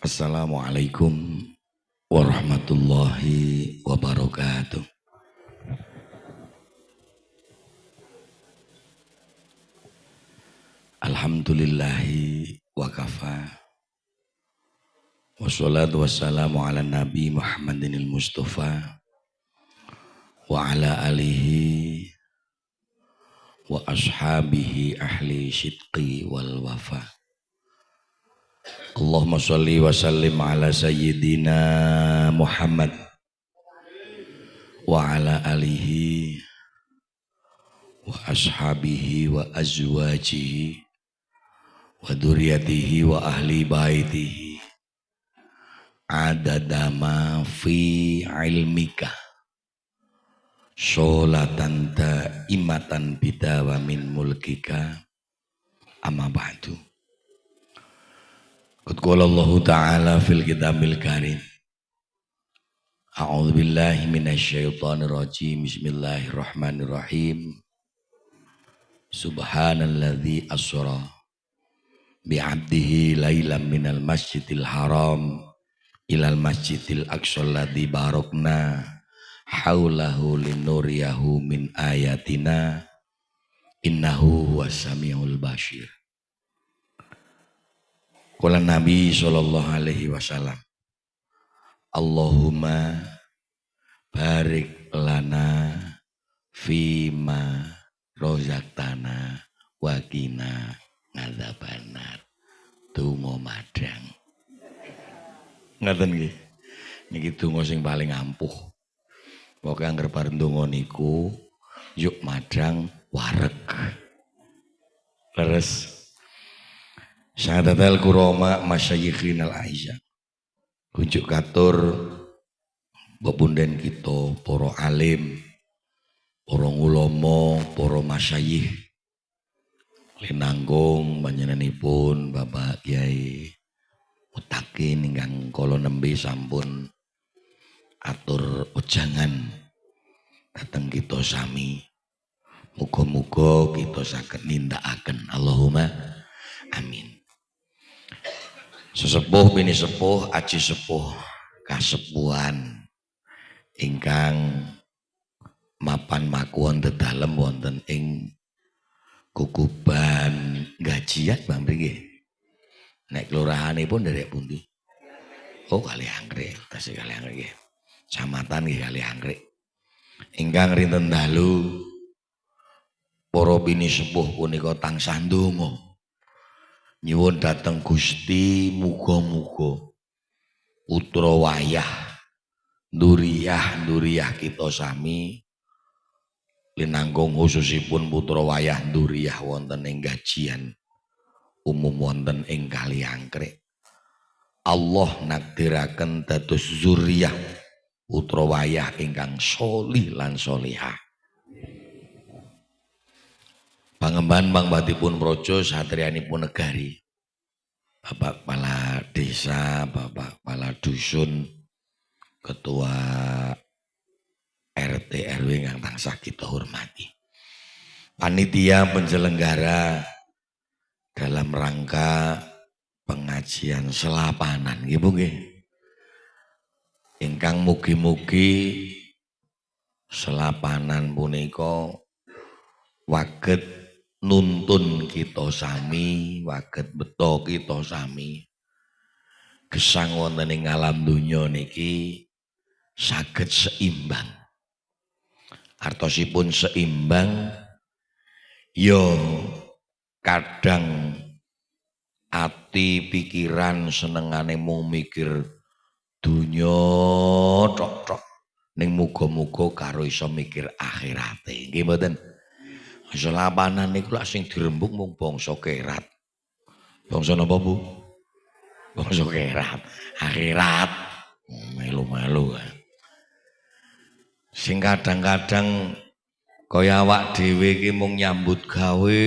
Assalamualaikum warahmatullahi wabarakatuh. Alhamdulillahi wa kafa. Wassalatu wassalamu ala nabi Muhammadinil Mustafa wa ala alihi wa ashabihi ahli sidqi wal wafa. Allahumma sholli wa sallim ala sayyidina Muhammad wa ala alihi wa ashabihi wa azwajihi wa dzurriyyatihi wa ahli baitihi adadama fi ilmika sholatan taimatan bidawa min mulkika amma ba'du. Qad qala Allah Ta'ala fil kitabil karim. A'udzu billahi minasy syaithanir rajim. Bismillahirrahmanirrahim. Subhanalladzi asra bi'abdihi lailan minal masjidil haram ilal masjidil aqsa alladzi barakna haulahu linuriyahu min ayatina innahu huwas samiul basyir. Qala Nabi sallallahu alaihi wasallam, Allahumma barik lana fima rozaqtana wa qina adzabannar. Donga madang. Ngoten nggih. Niki donga sing paling ampuh. Pokoke anggere bar ndonga niku yuk madang wareg. Leres. Syahadatul kurama masyayikhinal aizza. Kunjuk katur bepunden kita para alim, para ulama, para masyayikh linanggung panjenenganipun Bapak Kyai Mutakin ingkang kala nembe sampun atur ujangan dateng kita sami. Muga-muga kita saged nindakaken. Allahumma amin. Sesepuh bini sepuh aji sepuh kasepuhan ingkang mapan makuwon dedalem wonten ing Kukuban Gajian Bang mriki. Nek kelurahanipun derek pundi? Oh Kali Anggrek, tasih Kali Anggrek nggih. Camatan nggih Kali Anggrek. Ingkang rinten dalu para bini sepuh punika tansah ndonga nyuwun dateng Gusti muga-muga putra wayah nduriyah kita sami linanggung khususipun putra wayah nduriyah wonten ing Gajian umum wonten ing Kali Anggrek. Allah nakdiraken dados zuriyah putra wayah ingkang sholih lan sholihah. Pangemban pangbatipun praja satriyanipun negari. Bapak Kepala Desa, Bapak Kepala Dusun, Ketua RT RW yang tansah kita hormati. Panitia penyelenggara dalam rangka pengajian selapanan nggih Bu nggih. Ingkang mugi-mugi selapanan punika waget nuntun kita sami, waget beto kita sami gesang wonten ing alam donya niki saged seimbang. Artosipun seimbang yo kadang ati pikiran senengane mung mikir donya tok-tok ning muga-muga karo iso mikir akhirate. Nggih mboten? Selapanan niku lak sing dirembuk mung bangsa kerat. Bangsa napa Bu? Bangsa kerat, akhirat. Melu-melu. Sing kadang-kadang kaya awak dhewe iki mung nyambut gawe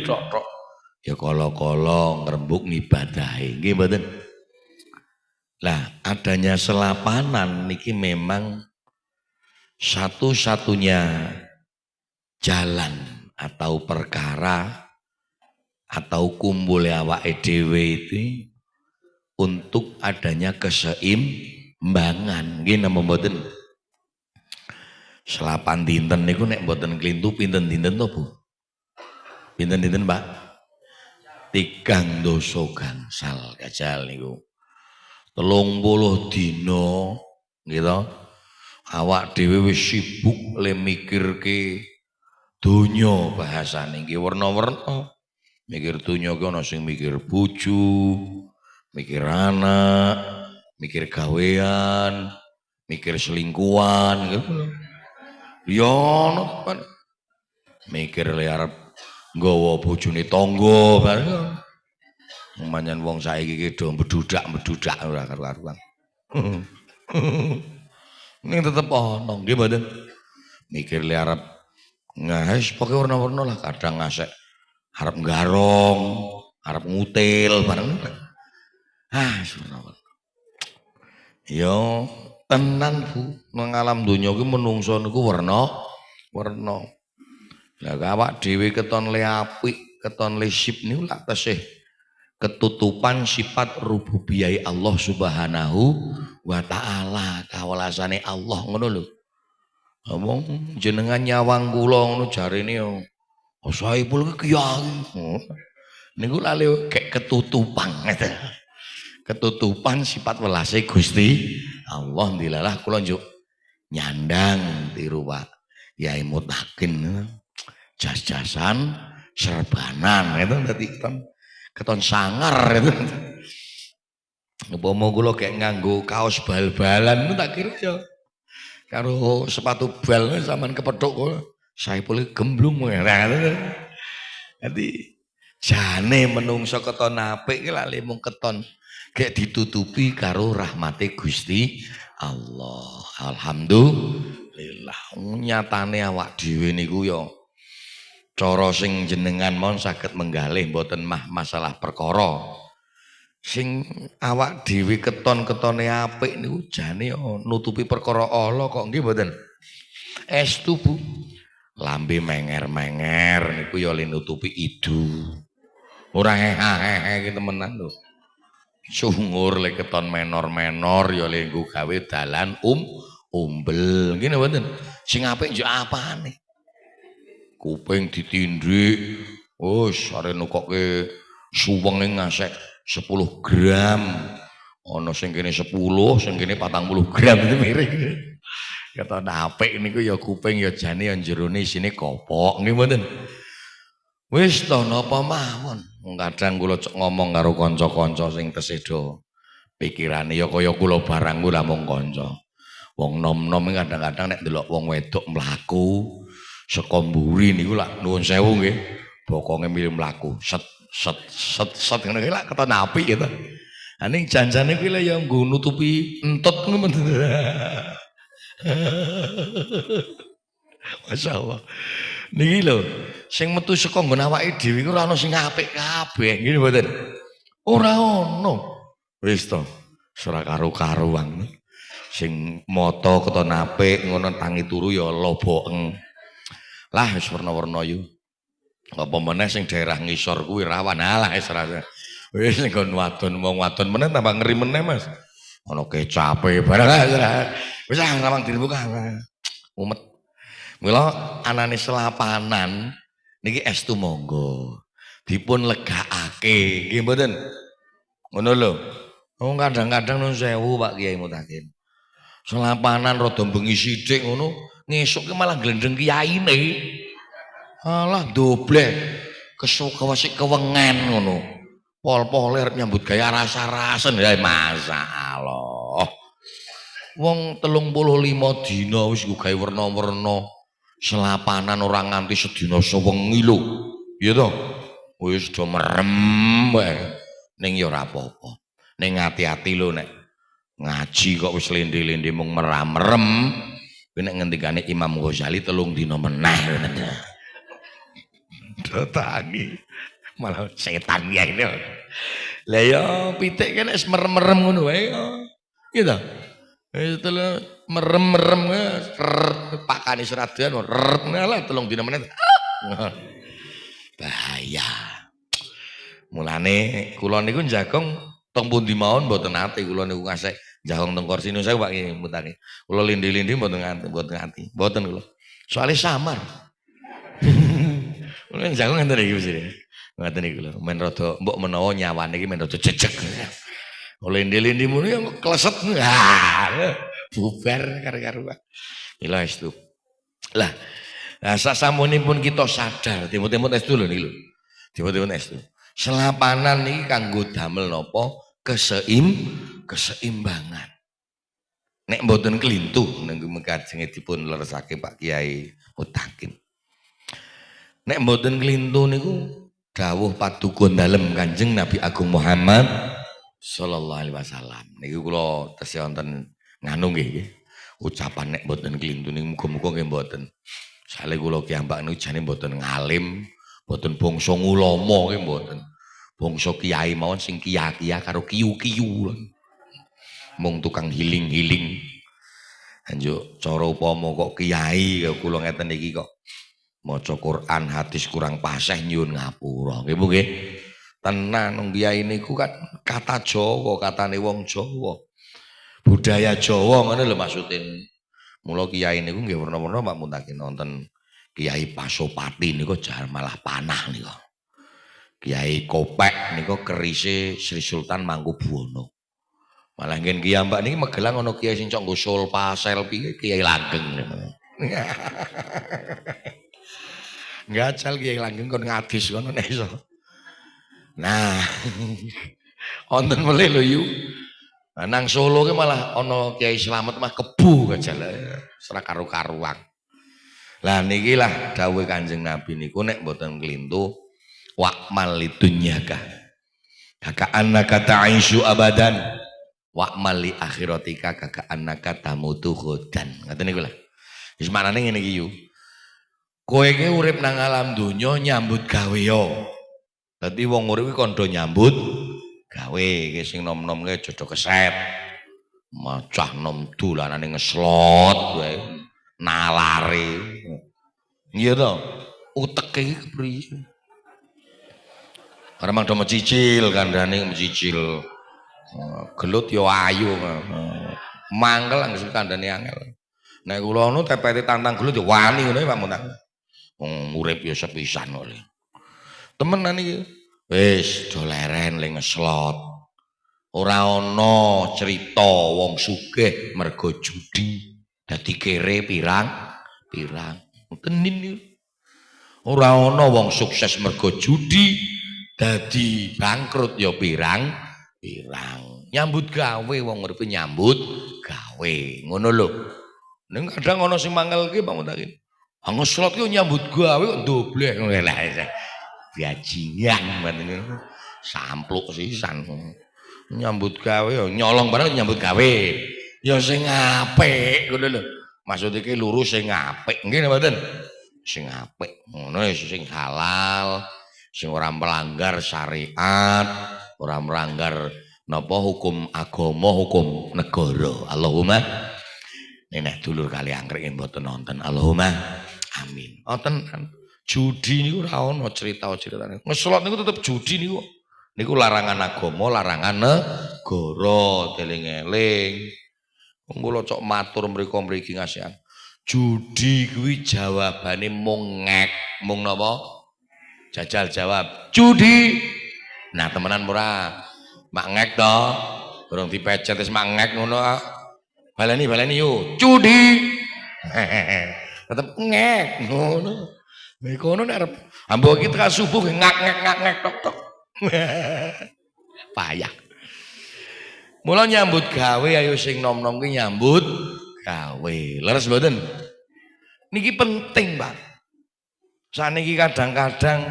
tok-tok. Ya kala-kala ngrembug ngibadahi. Nggih mboten? Lah, adanya selapanan niki memang satu-satunya jalan atau perkara atau kumpul awake dhewe itu untuk adanya keseimbangan. Nggih napa mboten? Selapan dinten niku nek mboten klintu pinten dinten to, Bu? Pinten dinten, Pak? 3 doso gangsal kajal niku. 30 dina gitu. Awak dhewe wis sibuk le mikirke donya bahasane nggih werna-werna. Mikir donya ki ana sing mikir bojo, mikir anak, mikir gawean, mikir selingkuhan gitu. Ya ono kan. Mikir le arep nggawa bojone tangga bareng. Manyan wong saiki ki do bedudak ora karu-karuan. Ning tetep ono nggih mboten. Mikir le arep nges pokoke warna-warna lah kadang ngasek arep nggarong, arep ngutil bareng. Warna-warna. Yo tenan Bu, nang alam donya ki menungso niku warna. Lah awak dhewe keton le apik, keton le sip niku lak tesih ketutupan sifat rububiyah Allah Subhanahu wa taala, kawelasane Allah ngono lho. Ngomong jenengan nyawang kula ngono jarene yo. Saipul ki kiai. Niku lali kayak ketutupan gitu. Ketutupan sifat welase Gusti Allah dilalah kula njuk nyandang tiru Pak Yai Mutakin jas-jasan serbanan itu dadi keton sangar itu. Upama kula kayak nganggo kaos bal-balan tak kira ya karo sepatu bal sampean kepethuk kok Saipul gemblung Jadi jane menungso keton apik ki lali mung keton gek ditutupi karo rahmate Gusti Allah. Alhamdulillah. Nyatane awak dhewe niku ya cara sing jenengan mon saged menggalih mboten masalah perkara. Sing awak dhewe keton-ketone apik niku jane nutupi perkara Allah kok nggih mboten. Estu Bu. Lambe menger-menger niku ya nutupi idu. Ora hehe iki temenan lho. Sungur le keton menor-menor ya le nggo gawe dalan umbel. Ngene mboten. Sing apik yo apane? Kuping ditindik. Wis are nukokke suwenge ngasek 10 gram. Ana sing kene 10, sing kene 40 gram itu miring. Keton apik niku ya kuping ya jane ya jerone isine kopok nggih mboten. Wis to napa mawon. Kadang kula ngomong karo kanca-kanca sing tesih do pikirane ya kaya kula barang kula mung kanca. Wong nom-nom kadang-kadang nek ndelok wong wedok mlaku saka mburi niku lak nuwun sewu nggih. Bokonge milih mlaku set ngene iki lak keton apik gitu. Ha ning janjane kuwi lho ya nggo nutupi entut ngono. Masyaallah. Niki lho, sing metu saka nggon awake dhewe iku ora ana sing apik kabeh, ngene mboten. Ora ono. Wis to, ora karo-karuan. Sing mata keton apik ngono tangi turu ya loboeng. Lah wis werna-werna yo. Apa meneh sing daerah ngisor kuwi rawan. Alah wis ora. Wis nggon wadon wong wadon meneh tambah ngeri meneh, Mas. Ana kecape barang. Wis rawang dibuka. Umet. Mila anane selapanan niki estu monggo dipun legakake nggih mboten ngono lho. Kadang-kadang nun sewu Pak Kiai Mutakin selapanan rada bengi sithik ngono ngesuk ki malah glendeng kiyaine alah dobleh kesuk-kesik kewengen ngono pol-pole arep nyambut gaya rasa-rasen ya masyaallah wong 35 dina wis gawe werna-werna selapanan orang nganti sedina sewengi lho. Iya toh? Wis do merem wae. Ning ya ora apa-apa. Ning ati-ati lho nek ngaji kok wis lende-lende mung merem. Kuwi nek ngendikane Imam Ghazali 3 dina meneh ngono. Datangi malah setan ya ini. Lah ya pitik kan wis merem-merem ngono wae. Gitu. Setelah merem-merem pakane seradan lah 3 dina meneh bahaya mulane kula niku njagong Teng pundi mawon mboten nate kula niku ngasih jahong teng kursi niku saya Pak mutake. Kula lindi-lindi mboten ngati, mboten kula. Soale samar. Kula jahong ngenten iki mesti. Ngoten iki lho, men rada mbok menawa nyawane iki men rada jejeg. Lindi-lindi muni yang kleset. Bubar karo-karuan. Mila estu. Lah, sasampunipun kita sadar, timut-timut estu lho niki lho. Timut-timut estu. Selapanan niki kanggo damel napa? Keseimbangan. Nek mboten kelintu nenggo mekajenge dipun leresake Pak Kiai Mutakin. Nek mboten kelintu niku dawuh paduka dalem Kanjeng Nabi Agung Muhammad sallallahu alaihi wasallam. Niku kula tesih wonten nganu nggih. Ucapan nek mboten kelintu niku muga-muga nggih mboten. Sale kula kiambak niku jane mboten ngalim, mboten bangsa ulama nggih mboten. Bangsa kiai mawon sing kiya-kiya karo kiyu-kiyu. Mung tukang hiling-hiling. Anjuk cara upama kok kiai kula ngeten iki kok maca Quran hadis kurang paseh nyuwun ngapura. Nggih nggih. Tenan wong kiai niku kan kata Jawa, katane wong Jawa. Budaya Jawa ngono lho maksudin. Mula kiai niku nggih werna-werna Pak Mutakin wonten Kiai Pasopati niku jar malah panah niku. Kiai Kopek niku kerise Sri Sultan Mangkubuwana. Malah ngen Kiai Mbak niki Magelang ana kiai sing cok nggo sulpa selfie Kiai Langgeng. Ngajal Kiai Langgeng kon ngadis kono nek iso. Nah, wonten melih lho yu. Nang Solo ki malah ana Kiai Slamet mah kebu gajal. Ora karo-karuan. Lah niki lah dawuh Kanjeng Nabi niku nek mboten kelintu wa'mal lidunyaka. Kaka annaka ta'isyu abadan wa'mal li akhiratika kaka annaka tamutu ghadan. Ngoten niku lah. Wis manane ngene iki yu. Kowe iki urip nang alam donya nyambut gawe yo. Dadi wong urip iki kandha nyambut gawe sing nom-nom ke jodo keset. Macah nom dolanane ngeslot wae. Nalare. Iya to. Uteke iki kepriye? Ora mangdo mecicil kandhane mecicil. Gelut yo ayu. Mangkel anggere kandhane angel. Nek kula ngono tepete tantang gelut yo wani ngono Pak Muntang. Wong urip yo sepisan kok. Temenan iki. Wis do leren le ngeslot. Ora ana cerita wong sugih mergo judi dadi kere pirang-pirang. Tenin iki. Ora ana wong sukses mergo judi dadi bangkrut ya pirang-pirang. Nyambut gawe wong urip nyambut gawe. Ngono lho. Ning kadang ana sing mangelke Pak Mutakin. Ngeslot ki nyambut gawe kok doblek ngono lha. Bajingan men sampluk sisan. Nyambut gawe yo nyolong barang nyambut gawe. Ya sing apik ngono lho. Maksud iki lurus sing apik. Nggih mboten? Sing apik. Ngono sing halal, sing ora melanggar syariat, ora melanggar napa hukum agama, hukum negara. Allahumma nenek dulur kali angkrek mboten nonton. Allahumma amin. Wonten judi niku ora ana cerita-ceritane. Ngeslot niku tetep judi niku. Niku larangan agama, larangan negara, eling-eling. Wong kula cok matur mriko-mriki ngasihan. Judi kuwi jawabane mung ngek, mung napa? Jajal jawab. Judi. Nah, temenan ora? Mak ngek to. Durung dipecet wis mak ngek ngono. Baleni yo. Judi. Tetep ngek ngono. Nek kono nek arep ambo iki tekan subuh ngak-ngek tok-tok. Payah. Mula nyambut gawe ayo sing nom-nom ki nyambut gawe. Leres mboten? Niki penting, Pak. Saniki kadang-kadang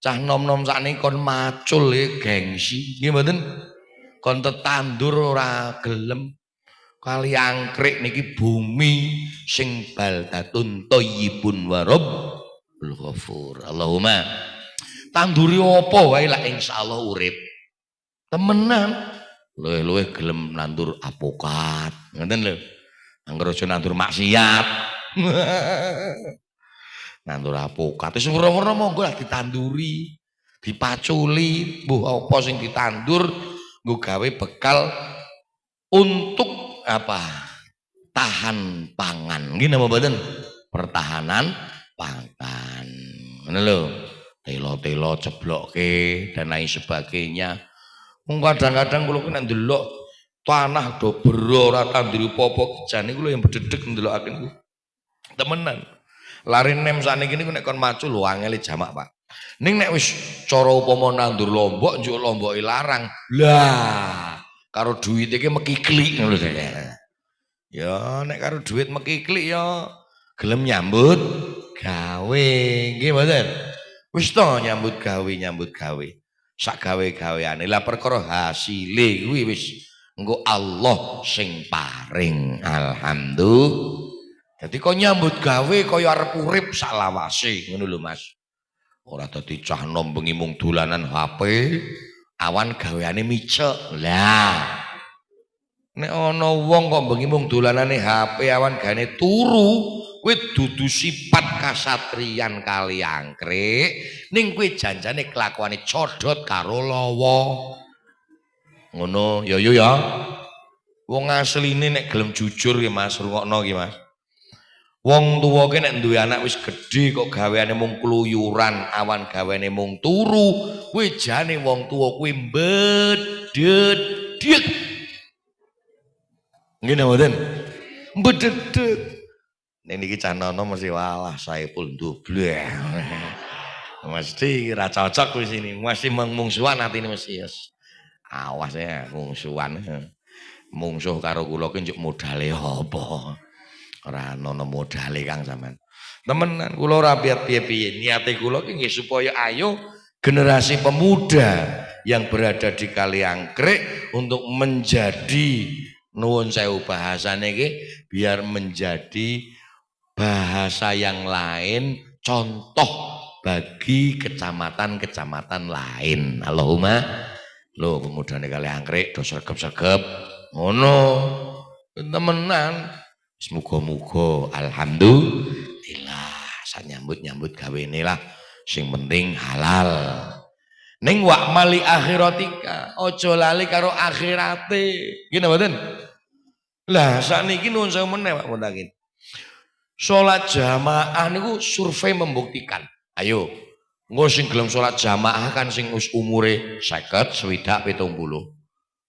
cah nom-nom sakniki kon macul gengsi. Nggih mboten? Kon tetandur ora gelem. Kali angkrik niki bumi sing baldatun thayyibun wa rabbul ghafur. Allahumma tanduri apa wae lah insyaallah urip. Temenan. Luwih-luwih gelem nandur apokat. Ngoten lho. Angger aja nandur maksiat. Nandur apokat wis ora-ora monggo lah ditanduri, dipaculi, mbuh apa sing ditandur nggo gawe bekal untuk apa? Tahan pangan. Nggih napa mboten? Pertahanan pangan. Ngono lho. Telo-telo ceblokke dan lain sebagainya. Wong kadang-kadang kula nek ndelok tanah do bero ora tanduri apa-apa jane kula yang bededeg ndelokaken ku. Temenan. Lari nem sakniki niku nek kon macu lho angele jamak, Pak. Ning nek wis cara upama nandur lombok njuk lomboke larang. Lah, karo duit iki mekiklik ngono lho. Ya nek karo duit mekiklik ya gelem nyambut gawe. Nggih mboten? Wis to nyambut gawe. Sak gawe-gaweane. Lah perkara hasile kuwi wis engko Allah sing paring. Alhamdulillah. Jadi kau nyambut gawe kaya arep urip sak lawase ngono lho Mas. Ora dadi cah nom bengi mung dolanan HP, awan gaweane micek. Lah. Nek ana wong kok bengi mung dolanane HP awan gaweane turu, kuwi dudu sifat kasatriyan kali angkrik, ning kuwi janjane kelakuane codot karo lawa. Ngono, ya yo ya. Wong asline nek gelem jujur ya Mas, rungokno iki Mas. Wong tuwa ki nek duwe anak wis gedhe kok gaweane mung kluyuran, awan gaweane mung turu, kuwi jane wong tuwa kuwi mbededeg. Nggih mboten? Mbededeg. Nek niki canono mesti walah Saipul Dubleh. Mesti ra cocok wis ini, mesti mungsuhan atine mesti yes. Awas ya mungsuhan. Mungsuh karo kula ki njuk modale apa? Ora ana modale Kang sampean. Temenan kula ora piye-piye niate kula ki nggih supaya ayo generasi pemuda yang berada di Kaliangkrik untuk menjadi nuwun sewu bahasane iki biar menjadi bahasa yang lain contoh bagi kecamatan-kecamatan lain. Allahumma lho pemudane Kaliangkrik do sregep-sregep ngono. Temenan muga-muga alhamdulillah sak nyambut gawene lah sing penting halal. Ning wa mali akhiratika aja lali karo akhirate. Ngene mboten? Lah sakniki nuwun sewu meneh Pak Muntakin. Salat jamaah niku survei membuktikan. Ayo, engko sing gelem salat jamaah kan sing umure 50, 60, 70.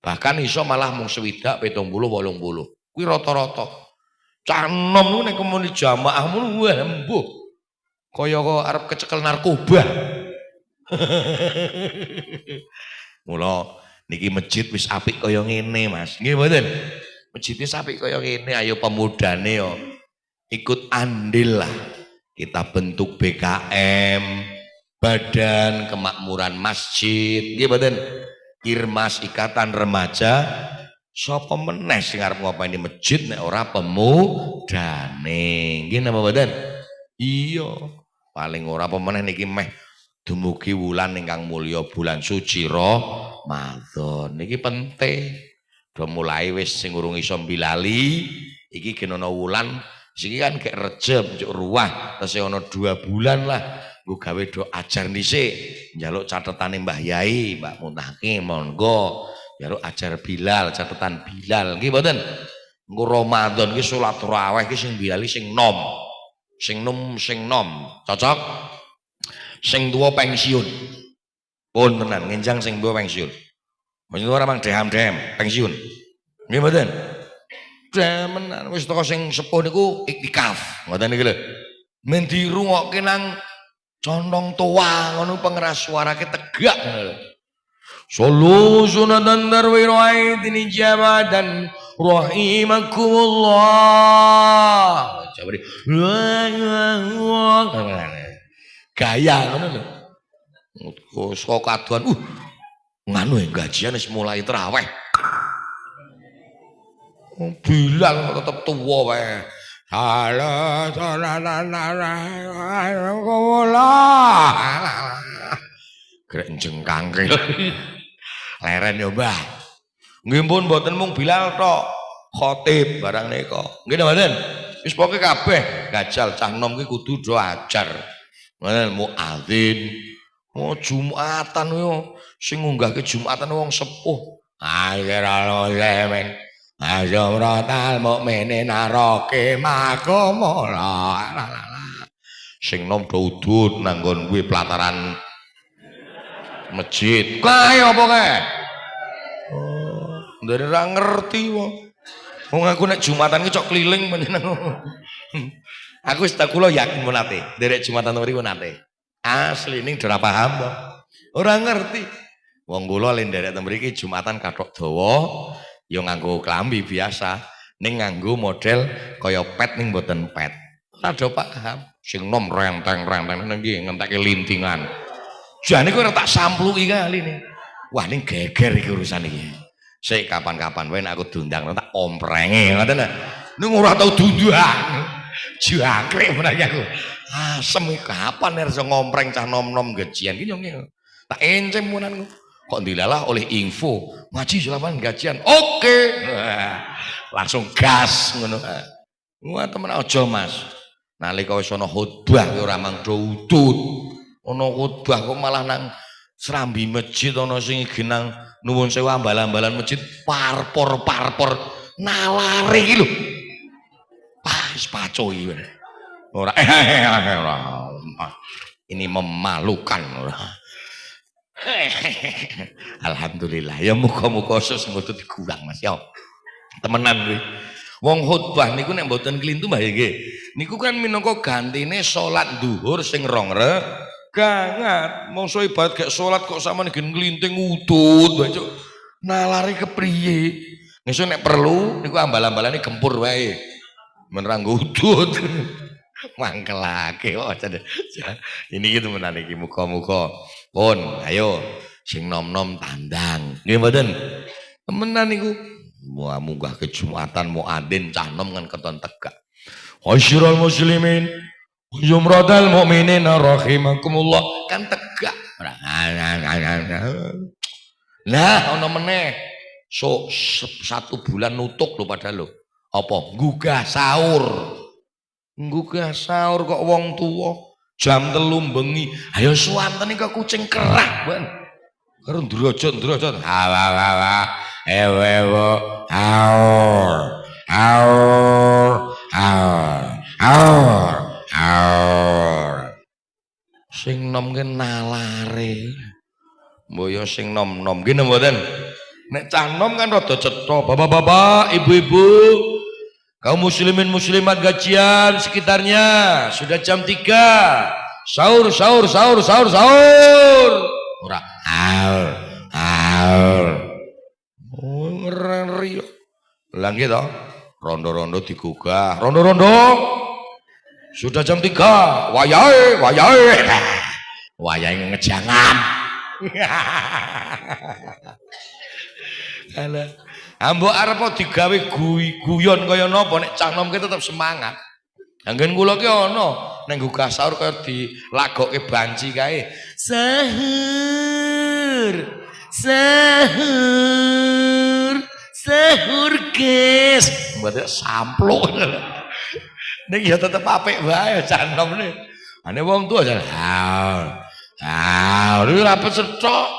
Bahkan iso malah mung 60, 70, 80. Kuwi rata-rata. Canom niku nek kemuni jamaah mun wah embuh. Kaya kok arep kecekel narkoba. Mula niki masjid wis apik kaya ngene Mas. Nggih mboten? Masjid wis apik kaya ngene, ayo pemudane yo ikut andil lah. Kita bentuk BKM, Badan Kemakmuran Masjid, nggih mboten? Irmas Ikatan Remaja. Sapa meneh sing arep ngopeni masjid nek ora pemudane. Nggih napa mboten? Iya. Paling ora apa meneh niki meh dumugi wulan ingkang mulya bulan suci Ramadan. Niki penting. Do mulai wis sing urung iso mbilali iki genono wulan iki kan gek Rejeb njuk ruah terus ana 2 bulan lah nggo gawe do ajar dhisik njaluk catetane Mbah Yai Mbak Muntakin monggo njaluk ajar Bilal catatan Bilal nggih mboten engko Ramadan iki salat tarawih iki sing bilali sing nom cocok sing tuwa pensiun pun tenan ngenjang sing tuwa pensiun sing ora mang deham-dehem pensiun nggih mboten demenan wis teko sing sepuh niku iktikaf ngoten niki lho men dirungokke nang condong tua ngono pengeras suarake tegak ngono lho sallu sunatan darwiru aidin jabadan rahimakumullah jabari gaya ngono lho kok kaduan nganu gajian wis mulai traweh Bilal tetep tuwa wae. Halo, grek jengkangke. Leren yo, Mbah. Nggih pun mboten mung Bilal tok. Khotib barang nika. Nggih mboten? Wis pokoke kabeh gajal cah nom ki kudu do ajar. Ngoten muadzin. Oh Jumatan yo sing ngunggahke Jumatan wong sepuh. Akhirul muslimin azumratal mukminin arake makomola. Sing nom do udut nang nggon kuwi pelataran masjid. Kae apa kae? Oh, ndare ora ngerti wong. Wong aku nek Jumatan ki cok keliling panjenengan. Aku wis tak kula yakin menate, nderek Jumatan mriku nate. Asli ning ora paham to. Ora ngerti. Wong kula le nderek ten mriki Jumatan kathok dawa, ya nganggo klambi biasa, ning nganggo model kaya pet ning mboten pet. Ora do paham. Sing nom renteng-renteng niki ngentekke lintingan. Jane kowe ora tak sampluki kali nih. Wah ning geger iki urusan iki. Sik kapan-kapan wae aku diundang tak omprenge ngoten lho. Ning ora tau diundang. Jangkrik menawa aku. Asem iki kapan iso ngompreng cah nom-nom gajian ki nyong. Tak encem munan kok dilalah oleh info ngaji selapan gajian. Oke. Langsung gas ngono. Wah temen aja Mas. Nalika wis ana khotbah ora mangdo udut. Ana khotbah kok malah nang serambi masjid ana sing genang nuwun sewu ambal-ambalan masjid parpor nalare iki lho. Pas pacoi ora ini memalukan ora. Alhamdulillah ya muga-muga semoga dikurang Mas ya. Temenan kuwi. Wong khotbah niku nek mboten klintu Mbah nggih. Niku kan minangka gantine salat zuhur sing rong rekangat. Mongso ibadat gek salat kok sampean gen nglinting udut wae cuk. Nalare kepriye? Ngesuk nek perlu niku ambal-ambalane gempur wae. Men ra udut. Mangkelake kok. Ini gitu menan iki muga-muga pun ayo sing nom-nom tandang. Nggih mboten? Temenan niku. Wah munggah ke Jumatan muadzin cah nom kan keton tegak. Hasyirul muslimin jumratal mukminin rahimakumullah kan tegak. Nah ono meneh so 1 bulan nutuk lho padahal lho. Apa nggugah sahur. Nggugah sahur kok wong tuwa jam 3 bengi. Ayo suwanten iki kucing kerah, Ban. Karo ndrojot. Hawa. Ewo aur sing nom ki nalare mboyo sing nom-nom ki mboten nek cah nom kan rada cetha bapak-bapak ibu-ibu kaum muslimin muslimat gajian sekitarnya sudah jam 3 sahur ora aur ngeri lah gitu rondo-rondo digugah rondo sudah jam 3 wayai ngejangan ambok arep digawe guyon kaya napa nek cah nom ki tetep semangat anggen kula ki ana ning gugah sahur kaya dilagokke banci kae sahur guys mbate sampluk ning ya tetep apik wae canom ne ane wong tuwa jan iki ora pecethok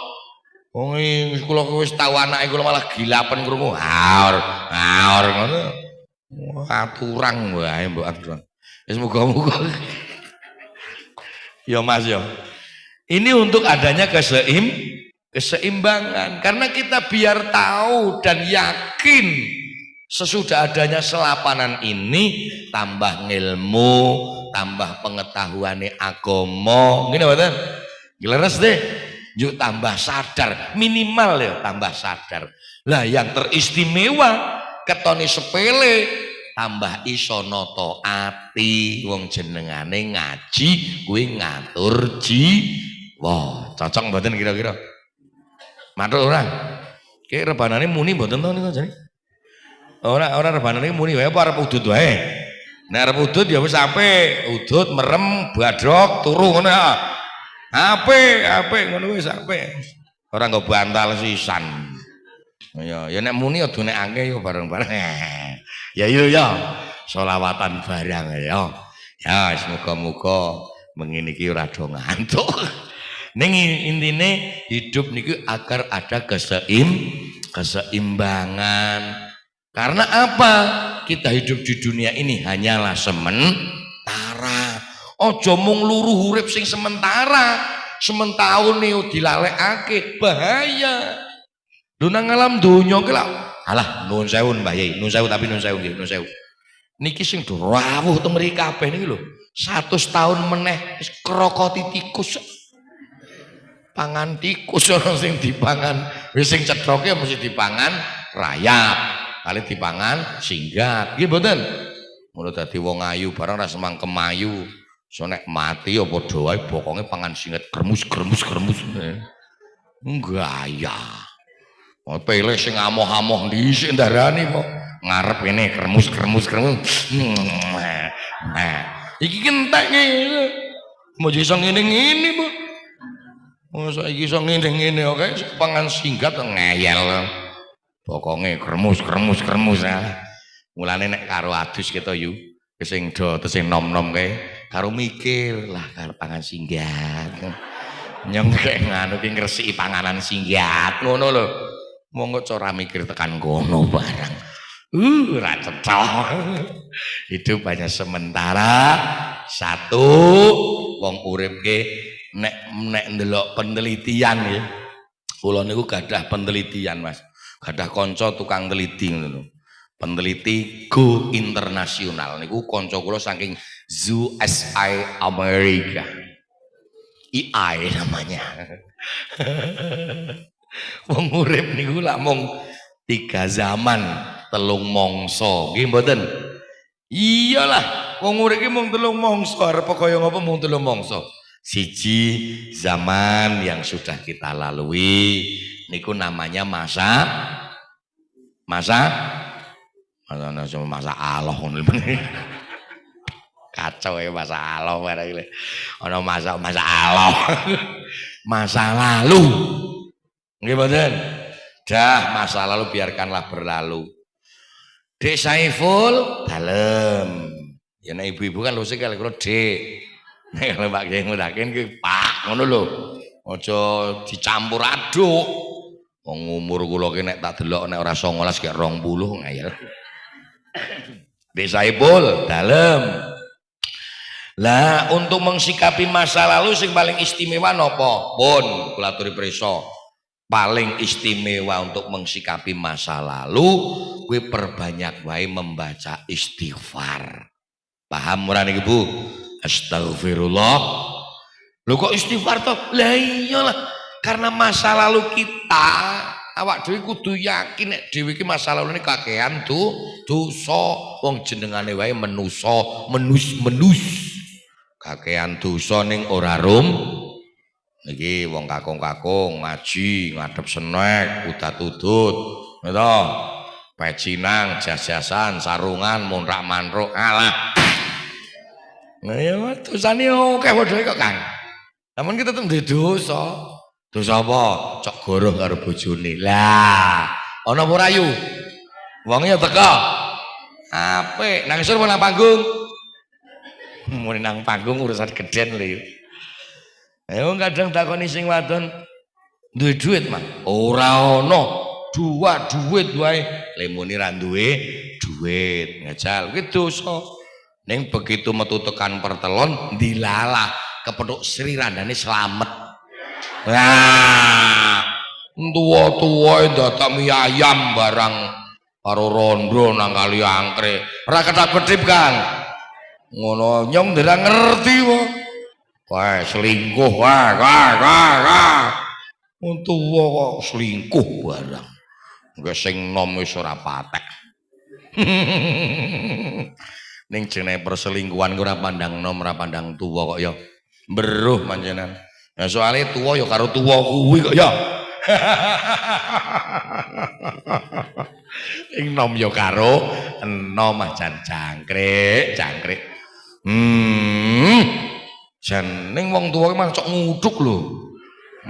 wong kula wis tau anake kula malah gilapen krungu ngaur ngono aturang wae mbok aturang wis muga-muga ya Mas ya ini untuk adanya keseimbangan karena kita biar tahu dan yakin sesudah adanya selapanan ini tambah ilmu tambah pengetahuan agama ngene mboten leres deh yuk tambah sadar minimal ya tambah sadar lah yang teristimewa ketoni sepele tambah iso nata ati wong jenengane ngaji kuwi ngatur wah cocok mboten kira-kira matur ora. Ki rebanane muni mboten to niku jane. Ora rebanane muni wae apa arep udut wae. Nek arep udut ya wis apik, udut merem badrok turu ngono ya. Apik ngono wis apik. Ora nggo bantal sisan. Ya nek muni ya donekake yo bareng-bareng. Ya yo ya. Selawatan barang ya. Ya semoga-moga mengini iki ora do ngantuk. Ning intine hidup niku agar ada keseimbangan. Karena apa? Kita hidup di dunia ini hanyalah sementara. Ojo mung luruh urip sing sementara. Sementahun nih dilalekake, bahaya. Lho nang alam donya ki alah nuwun sewu Mbah Yai, nuwun sewu tapi nuwun sewu nggih, nuwun sewu. Niki sing rawuh teng mriki kabeh niki lho. 100 tahun meneh wis krokoti tikus. Pangan tikus ana sing dipangan, wis sing cethoke mesti dipangan rayap, kali dipangan singgat. Nggih mboten? Ngono dadi wong ayu barang ra semang kemayu. So nek mati ya padha wae bokonge pangan singgat kremus. Gaya. Oh pele sing amoh-amoh dhisik ndarani kok ngarep kene kremus. Iki kentek ngene. Mau iso ngene-ngene, Bu. Masa iki iso ngene-ngene oke pangan singkat ngeyel. Bokonge kremus. Mulane nek karo adus kita yu sing do terus sing nom-nom kae karo mikir lah karo pangan singkat. Nyong kayak nganu ki ngresiki panganan singkat ngono lho. Monggo cara mikir tekan kono barang. Ra cocok. Hidup hanya sementara. Satu wong urip ki nek ndelok penelitian ya. Kula niku gadah penelitian Mas. Gadah kanca tukang teliti ngono. Peneliti go internasional niku kanca kula saking USA Amerika. AI namanya. Wong urip niku lak mung 3 zaman, 3 mangsa. Nggih mboten? Iyalah, wong urip iki mung 3 mangsa, arep kaya ngapa mung 3 mangsa. Siji zaman yang sudah kita lalui niku namanya masa Allah ngono. Kacau ya masa Allah barang ana masa Allah. Masa lalu. Nggih mboten? Dah masa lalu biarkanlah berlalu. Dek Saiful dalem. Ya nek ibu-ibu kan lusik kali kula Dek. Nek kalau Pak Kiai ngudaken ki Pak ngono lho. Aja dicampur aduk. Wong umur kula ki nek tak delok nek ora 19 gek 20 ngayal. Dek Saiful dalem. Lah untuk mengsikapi masa lalu sing paling istimewa napa? Pun kula aturi prisa. Paling istimewa untuk mengsikapi masa lalu kuwi perbanyak wae membaca istighfar. Paham ora niki Bu? Astagfirullah. Lho kok istighfar toh? Lah iyalah karena masa lalu kita awak dhewe kudu yakin nek dhewe iki masa lalu ini kakean dosa. Wong jenengane wae menusa, menus. Kakean dosa ning ora rum. Niki wong kakung-kakung ngaji, ngadep senek, udat-udut, gitu. Pecinang, jas-jasan, sarungan, monrak-manruk, alah. Nah ya dosane oke padha kok Kang. Namun kita tetep dosa. Dosa apa? Cok goroh karo bojone. Lah, ana apa rayu? Wonge ya teka. Apik, nang isor nang panggung. Mun nang panggung urusan gedhen lho. Ayo kadang takoni sing wadon duwe duit mah ora ana duit wae lemune ra duwe duit ngajal kuwi dosa ning begitu metu tekan pertelon dilalah kepethuk srirandane slamet. Nah tuwa-tuwa dadak mie ayam barang karo rondo nang kali angkre ora ketap-ketip Kang ngono nyong nderang ngerti wae. Wah selingkuh, wah. Untuk kok selingkuh barang. Enggak sing nom wis ora patek. Ning jenenge perselingkuhan ora pandang nom, ora pandang tuwa kok ya. Beruh panjenengan. Nah soalnya tuwa ya karo tuwa kuwi kok ya. Ing nom ya karo enom ajan jangkrik. Jan ning wong tuwa ki malah cok nguduk lho.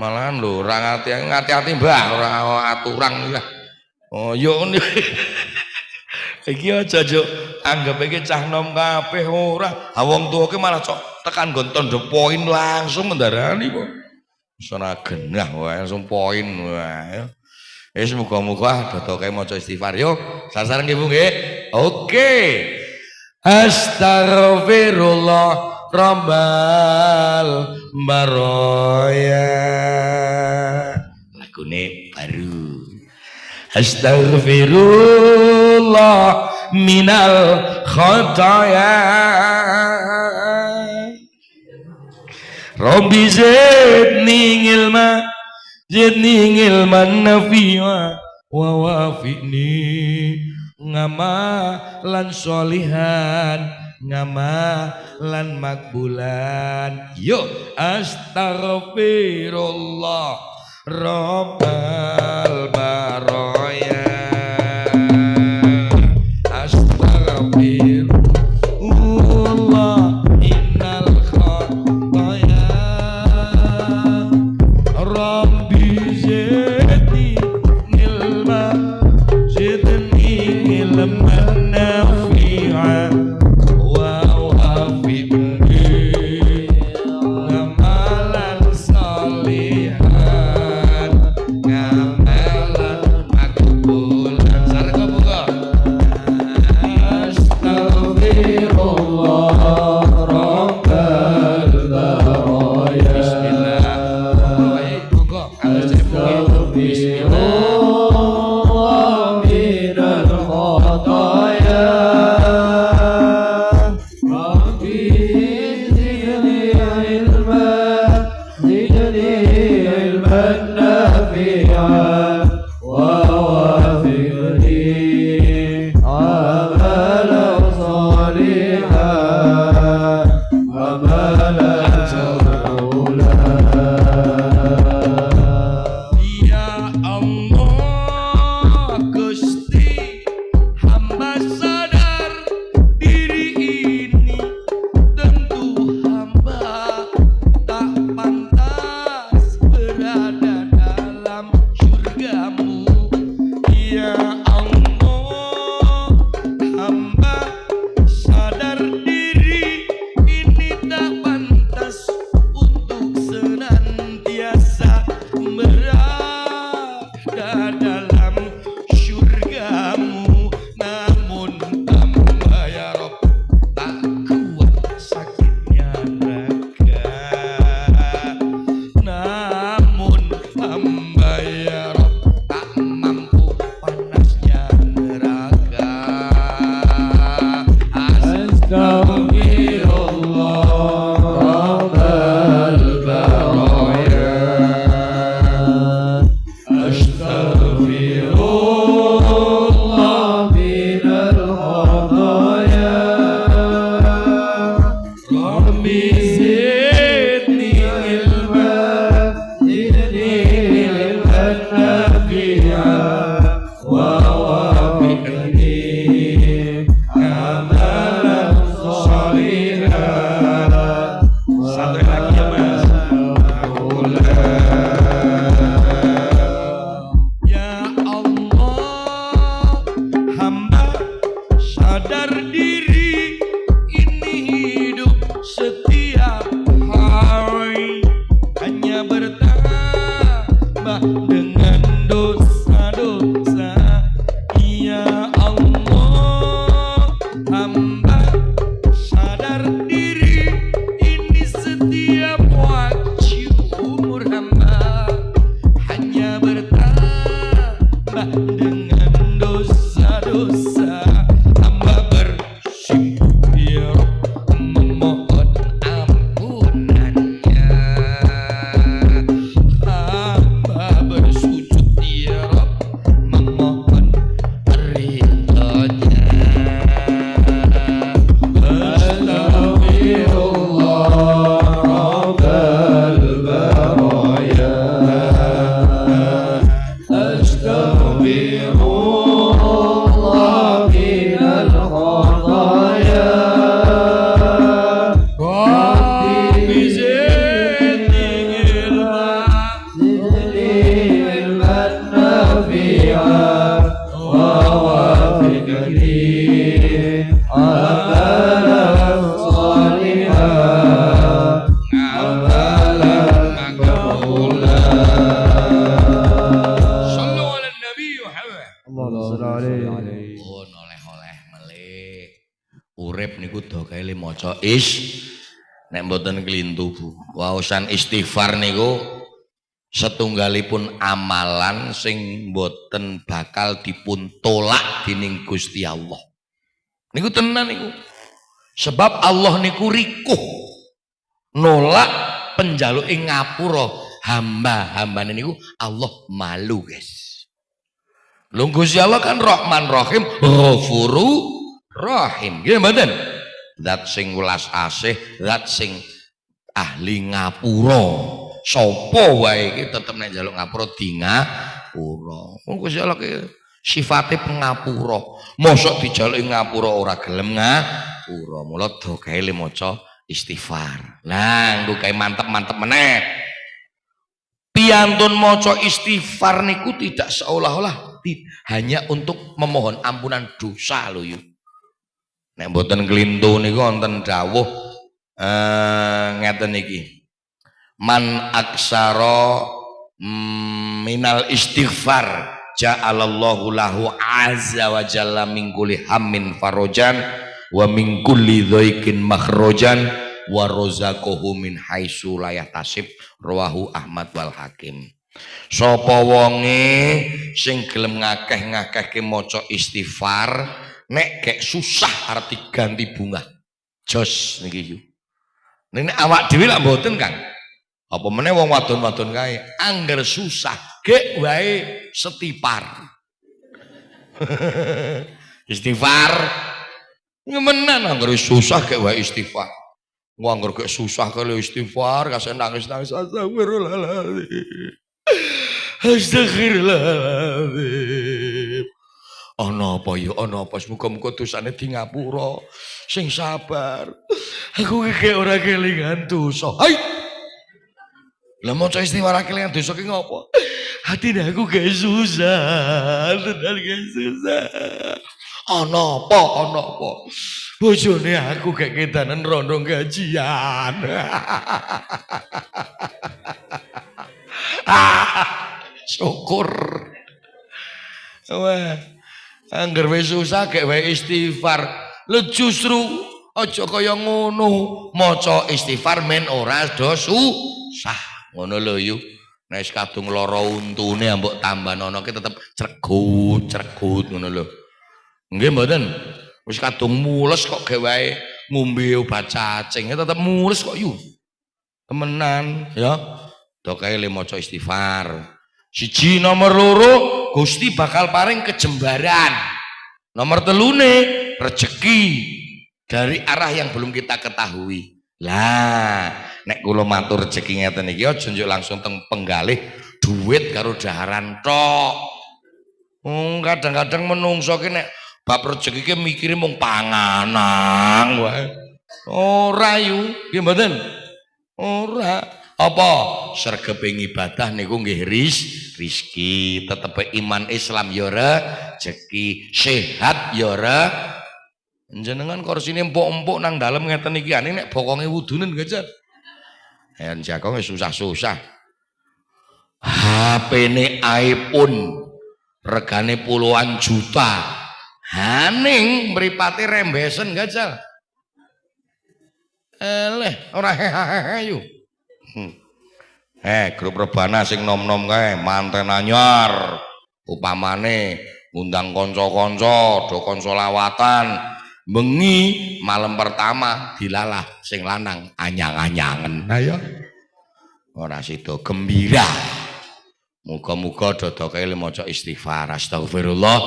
Malahan lho ora ngati-ati Mbah, ora aturan ya. Oh yo iki aja yo anggap iki cah nom kabeh ora. Ha wong tuwa ki malah cok tekan nggon tondo poin langsung ngendarani kok. Wis ora genah wae langsung poin wae. Wis muga-muga dodoke maca istighfar yo. Sasaran nggih Bu nggih. Oke. Astaghfirullah Rabbal Baroya. Lagune baru. Astaghfirullah minal khotaya. Rabbi zidni ilman nafi'a wa wafi'ni ngamalan sholihan ngamalan makbulan. Yuk astaghfirullah Rabbal Baroya. Astaghfirullah innal khotaya. Rabbi zidni ilman nafi'a wa wafi'ni ngamalan sholihan ngamalan makbulan. Sareng buka. Astaghfirullah Rabbal Baroya. Bismillah. Buka. Astaghfirullah minal khotaya. Rabbi zidni ilman nafi'a wa wafi'ni amalan sholihan amalan makbulan. Ya Allah Gusti, hamba sadar diri ini tentu hamba tak pantas berada dalam surgamu. Ya Allah, hamba sadar diri ini tak pantas untuk senantiasa berada dalam surgamu. Namun hamba ya Rob tak kuat sakitnya neraka. Namun hamba ya Rob tak mampu panasnya neraka. Astaghfirullah Rabbal Baroya. Astaghfirullah minal khotaya. Rabbi zidni ilman nafi'a wa wafi'ni amalan sholihan. Satu lagi ya Mas. Ya Allah, hamba sadar diri ini hidup setiap hari hanya bertambah dengan dosa-dosa. Ya Allah, hamba sadar diri ini setiap waktu umur hamba hanya bertambah dengan dosa-dosa. Hamba bersimpuh ya Rabb memohon ampunannya. Hamba bersujud ya Rabb memohon ridhonya. Astaghfirullah Rabbal Baroya. Astaghfirullah minal khotaya. Rabbi zidni ilman nafi'a wa wafi'ni amalan sholihan amalan makbulan. Sallu ala pun oleh-oleh melih. Urip niku dokele maca nek mboten kelintu Bu. Waosan istighfar niku setunggalipun amalan sing mboten bakal dipun tolak dening Gusti Allah. Niku tenan niku. Sebab Allah niku rikuh nolak penjaluke ngapura hamba-hambane niku Allah malu, guys. Lho Gusti Allah kan Rahman Rahim, Ghafuru Rahim. Nggih mboten? Zat sing welas asih, zat sing ahli ngapura. Sapa wae iki tetep nek njaluk ngapura di ngapura. Gusti Allah ki sifate pengapura. Mosok dijaluki ngapura ora gelem ngapura. Mula dokae maca istighfar. Lah nggo kae mantep-mantep meneh. Piantun maca istighfar niku tidak seolah-olah hanya untuk memohon ampunan dosa lho yuk. Nek mboten kelintu niku wonten dawuh ngeten iki. Man aksara minal istighfar ja'alallahu lahu azza wa jalla min kulli hammin farajan wa min kulli dhaikin makhrajan wa razaqahu min haitsu la yahtasib. Rawahu Ahmad wal Hakim. Sapa wonge sing gelem ngakeh-ngakehke maca istighfar nek gek susah arti ganti bunga jos niki yo. Nek awak dhewe lak mboten Kang. Apa meneh wong wadon-wadon kae angger susah gek wae setipar. Istighfar ngemenan angger susah gek wae istighfar. Wong angger gek susah kali istighfar kasih nangis-nangis astagfirullahaladzim. Astagfirullahaladzim. Ana apa ya ana apa muga-muga dosane di ngapura. Sing sabar. Aku gek ora kelingan dosa. Hai. Lah maca istighfar kelingan dosa ki ngopo? Hatine aku gak susah, tenan gak susah. Ana apa? Ana apa? Bojone aku gak kedanen rondo gajian. Syukur. Wah. Angger wis susah gek wae istighfar. Lho justru aja kaya ngono. Maca istighfar men ora susah. Ngono lho yu. Nek wis kadung lara untune mbok tambanono ki tetep cregut ngono lho. Nggih mboten? Wis kadung mules kok gek wae ngombe obat cacing tetep mules kok yu. Temenan ya. Dokae le maca istighfar. Siji nomor loro Gusti bakal paring kejembaran. Nomor telune rezeki dari arah yang belum kita ketahui. Lah, nek kula matur rezeki ngeten iki aja njuk langsung teng penggalih duit karo daharan tok. Kadang-kadang menungso ki nek bab rezeki ki mikire mung panganan wae. Ora yu, nggih mboten? Ora. Apa sregeping ibadah niku nggih rizki, tetep iman Islam ya rezeki, sehat ya jenengan korsine empuk-empuk nang dalem ngeten iki ane nek bokonge wudunen gajar. Yen jagonge susah-susah. HP-ne iPhone regane puluhan juta. Haning mripate rembesen gajal. Eleh ora hehehe. Grup rebana sing nom-nom kae manten anyar upamane ngundang kanca-kanca do kanca lawatan bengi malam pertama dilalah sing lanang anyang-anyangen ayo ora sida gembira muga-muga dodoke maca istighfar astagfirullah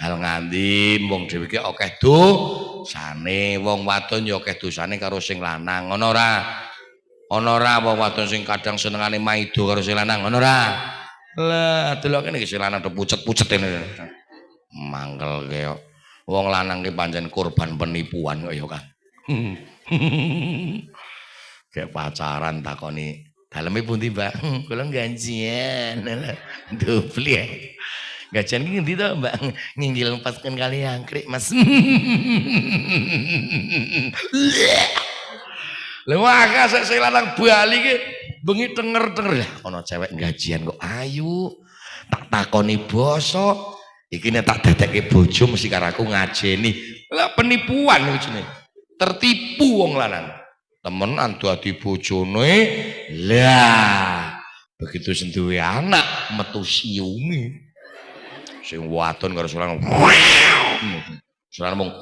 hal ngandi wong dhewe iki akeh dosane wong wadon ya akeh dosane karo sing lanang ngono ora. Ana ora wong wadon sing kadang senengane maido karo sing lanang ngono ora. Lah delok kene iki sing lanang do pucet-pucet ngene. Mangkel kaya wong lanang ki pancen korban penipuan kok ya kan. Kayak pacaran takoni daleme pundi Mbak? Kula gajian. Dupli. Gajian ki ngendi to Mbak? Nginggil lepaskan kali angkrik Mas. Lewah sing lanang Bali ki bengi tenger-tenger ya ana cewek gajian kok ayu tak takoni basa Iki nek tak dadekke bojo mesti karo aku ngajeni. Lah penipuan iki jenenge. Tertipu wong lanang. Temenan dadi bojone. Lah, begitu sing duwe anak metu siunge. Sing wadon karo sulang. Sulang mung.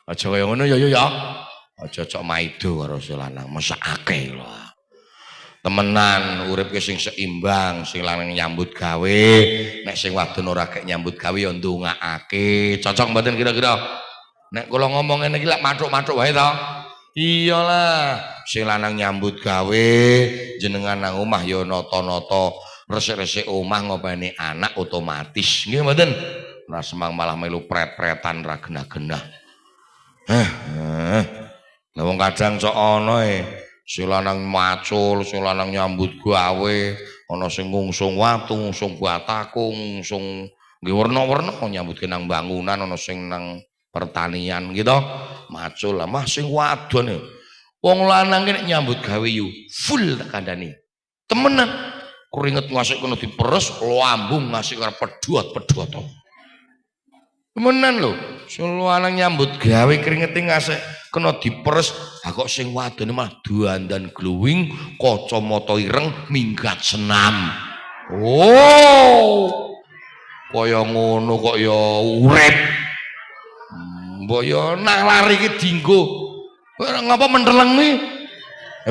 Aja kaya ngono ya. Aja cok maido karo lanang, mesakake lho. Temenan urip ki sing seimbang, sing lanang nyambut gawe, nek sing wadon ora gek nyambut gawe ya ndongakake. Cocok mboten kira-kira? Nek kula ngomong ngene iki lak mathuk-mathuk wae to. Iyalah, sing lanang nyambut gawe, jenengan nang omah ya nata-nata, resik-resik omah ngopeni anak otomatis. Nggih mboten? Ora semang malah melu pret-pretan ra genah-genah. Lah wong kadang cok ana sing lanang macul, sing lanang nyambut gawe, ana sing ngungsung watu, ngungsung bataku, ngungsung nggih werna-werna nyambut nang bangunan, ana sing nang pertanian gitu. Macul lah mah sing wadon ya. Wong lanang nek nyambut gawe yu full tak kandhani. Temenan keringet ngasih kono diperes, lambung ngasih karo pedhot-pedhot. Temenan lho, sing lanang nyambut gawe keringet ngasih kena diperes, kok sing wadone mah dandan glowing, kacamata ireng, minggat senam. Oh. Kaya ngono kok ya urip. Mbok ya nalar iki dienggo. Ngapa mentelengi?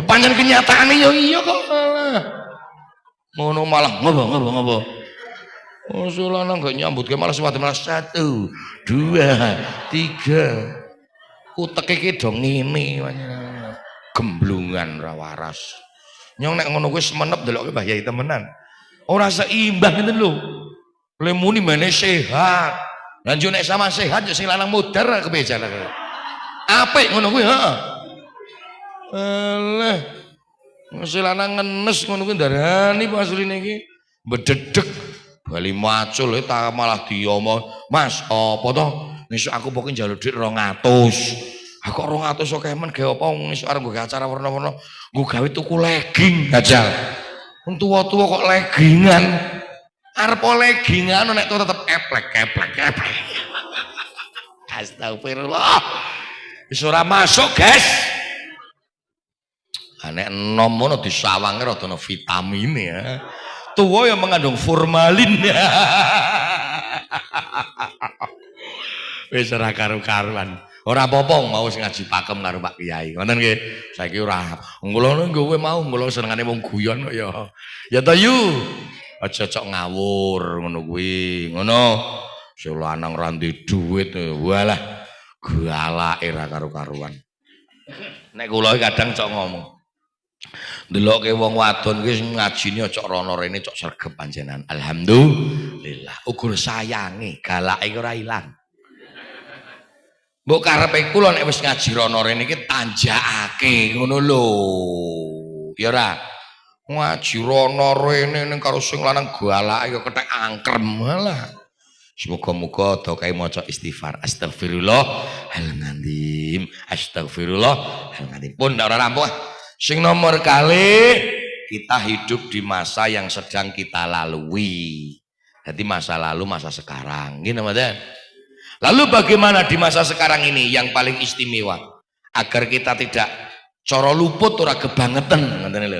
Pancen kenyataane ya iya kok malah. Ngono malah ngopo. Oh, lanang gak nyambut ke malah suwate malah 1, 2, 3. Utek iki do ngene gemblungan ra waras. Nyong nek ngono kuwi semenep deloke Mbah Yai temenan. Ora seimbang ngene lho. Lemuni mene sehat. Lan yo nek sama sehat yo sing lanang modar kebejan. Apik ngono kuwi, heeh. Eleh. Sing lanang ngenes ngono kuwi ndarani Pak asline iki. Bededeg bali macul tak malah diomong, "Mas, apa to? Besok aku pokoke njaluk dhuwit 200. Aku 200 kok kemen gawe apa ngisuk arep nggo acara warna-warna, nggo gawe tuku legging gajal. Wong tuwa-tuwa kok leggingan. Arep leggingan nek tuh tetep eplek. Astagfirullah. Wis ora masuk, guys. Nek enom ngono disawange rada ana vitamine ya. Tuwa yang mengandung formalin. Wis ora karu-karuan. Ora apa-apa mau sing ngaji pakem karo Pak Kiai. Ngoten nggih. Saiki ora. Kula nggowe mau kula senengane wong guyon kok ya. Ya ta yu. Aja cok ngawur ngono kuwi. Ngono. Sing lanang ra ndek dhuwit walah galake ra karu-karuan. Nek kula kadang cok ngomong. Ndelokke wong wadon kuwi ngajine cok rono rene cok sregep panjenengan. Alhamdulillah. Ugur sayange galake ora ilang. Mbok karepe kula nek wis ngaji rono rene iki tanjakake ngono lho. Ya ora. Ngaji rono rene ning karo sing lanang galake kok kethek angkrem malah. Semoga-moga dokae maca istighfar. Astagfirullahaladzim. Astagfirullahaladzim. Pun ora rampung. Sing nomor kali kita hidup di masa yang sedang kita lalui. Jadi masa lalu, masa sekarang. Gini mboten? Lalu bagaimana di masa sekarang ini yang paling istimewa agar kita tidak coro luput ora kebangetan, ngoten lho.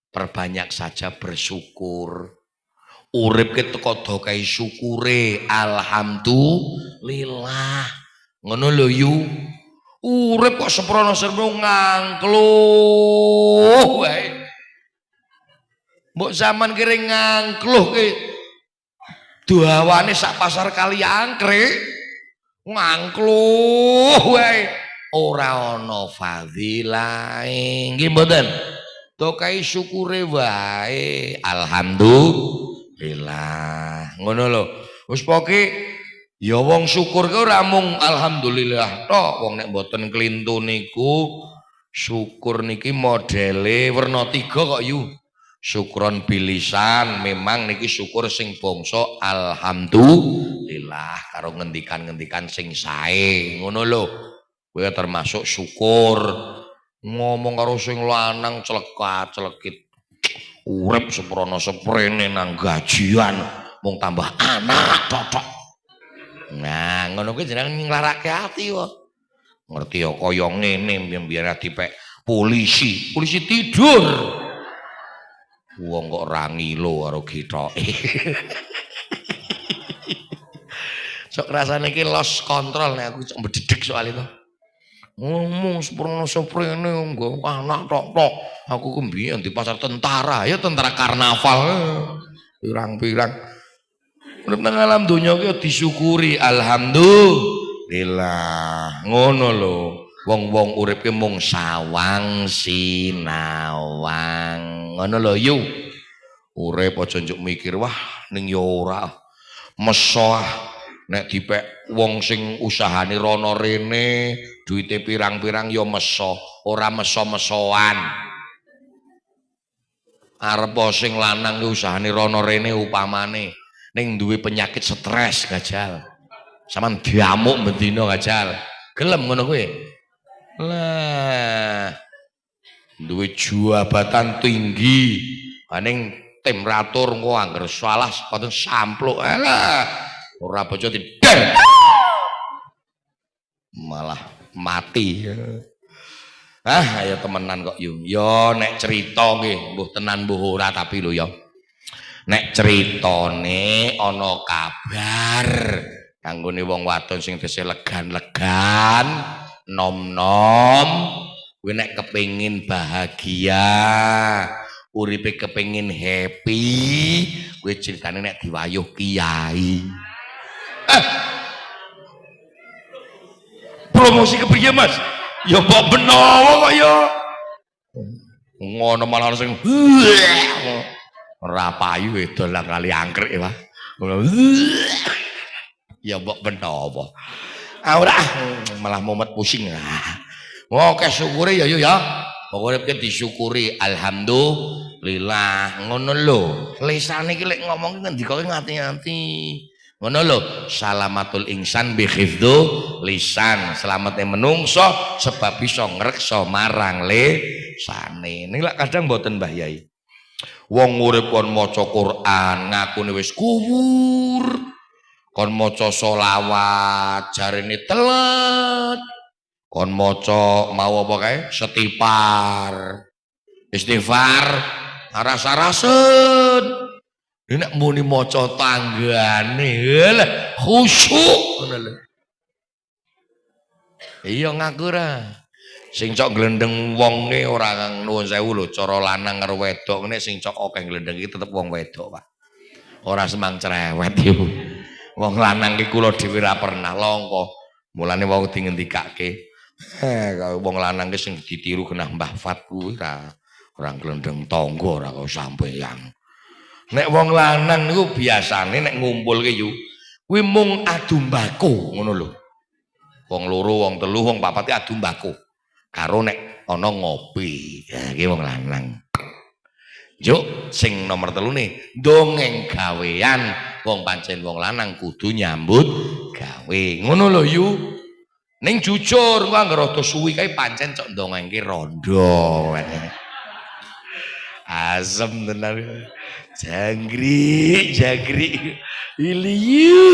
Perbanyak saja bersyukur. Urip ki teko dokai syukure, alhamdulillah. Ngono lho yu. Urip kok seprono-seprono ngangkluh wae. Mbok zaman kira ngangkluh ki dawane sak pasar kali angkrek ngangkluh wae ora ana fadilahe nggih mboten dokai syukure wae alhamdulillah ngono lho wis pokoke ya wong syukur ki ora mung alhamdulillah tok wong nek mboten klintu niku syukur niki modele werna 3 kok yu syukron bilisan memang niki syukur sing bangsa alhamdulillah karo ngendikan-ngendikan sing sae ngono lho kowe termasuk syukur ngomong karo sing lanang celekat-celekit urip seprono seprene nang gajian mung tambah anak tok. Nah, ngono kuwi jenenge nglarake ati kok. Ngerti ya kaya ngene biar dipek polisi tidur. Wong kok ra ngilo karo getoke. Sok rasane iki lost control nek aku cok bededeg soal itu. Ngomong seprene nggo anak tok. Aku ku mbiyen di pasar tentara, ya tentara karnaval. Pirang-pirang urip nang alam donya ki disyukuri alhamdulillah. Ngono lho. Wong-wong urip ki mung sawang sinawang. Ngono lho yu. Urip aja njuk mikir wah ning ya ora meso nek dipek wong sing usahane rono rene duite pirang-pirang ya meso, ora meso-mesoan. Arep sing lanang ki usahane rono rene upamane ning duwe penyakit stres gajal. Saman diamuk bendina gajal. Gelem ngono kuwi. Lah duwe jabatan tinggi aning temperatur engko angger salah sepatu sampluk. Alah ora bojo tidak. Malah mati. Ayo temenan kok yo. Yo nek cerita nggih mbuh tenan mbuh ora tapi lho yo. Nek critane ana kabar kanggone wong wadon sing dise legan-legan nom-nom kuwi nek kepengin bahagia uripe kepengin happy kuwi critane nek diwayuh kiai. Promosi kepriye Mas? Ya mbok benowo kok ya. Ngono malah sing ora payu dolan kali angkrek ya. Ya mbok benowo. Ora malah mumet pusing. Oke syukure ya yo ya. Pokoke disyukuri alhamdulillah ngono lho. Lisane iki lek ngomong ngendikake ngati-ngati. Ngono lho, salamatul insan bi hifdzu lisan. Selamate menungso sebab bisa ngreksa marang lisane. Ning lak kadang mboten Mbah Yai. Wong urip kon maca Quran ngakune wis kuwur. Kon maca selawat jarene telat. Kon maca mau apa kae? Setipar. Istighfar aras-arasen. Nek muni maca tanggane lha khusyuk ngono lho. Iya ngaku ra. Sing cok glendeng wonge ora nuwun sewu lho, cara lanang karo wedok nek sing cok akeh glendeng iki tetep wong wedok, Pak. Ora semang cerewet yo. Wong lanang iki kula dhewe ra pernah langka. Mulane wong dingendikake, wong lanang ki sing ditiru genah Mbah Fat kuwi ora glendeng tangga ora kok sampeyan. Nek wong lanang niku biasane nek ngumpulke yu kuwi mung adu mbako ngono lho. Wong loro, wong telu, wong papat adu mbako. Karo nek ana ngopi. Ya iki wong lanang. Juk sing nomor 3 ne dongeng gawean. Wong pancen wong lanang kudu nyambut gawe. Ngono lho yu. Ning jujur engko anggere rada suwi kae pancen cok ndongengke rondo. Asem tenan. Jangkrik iliu.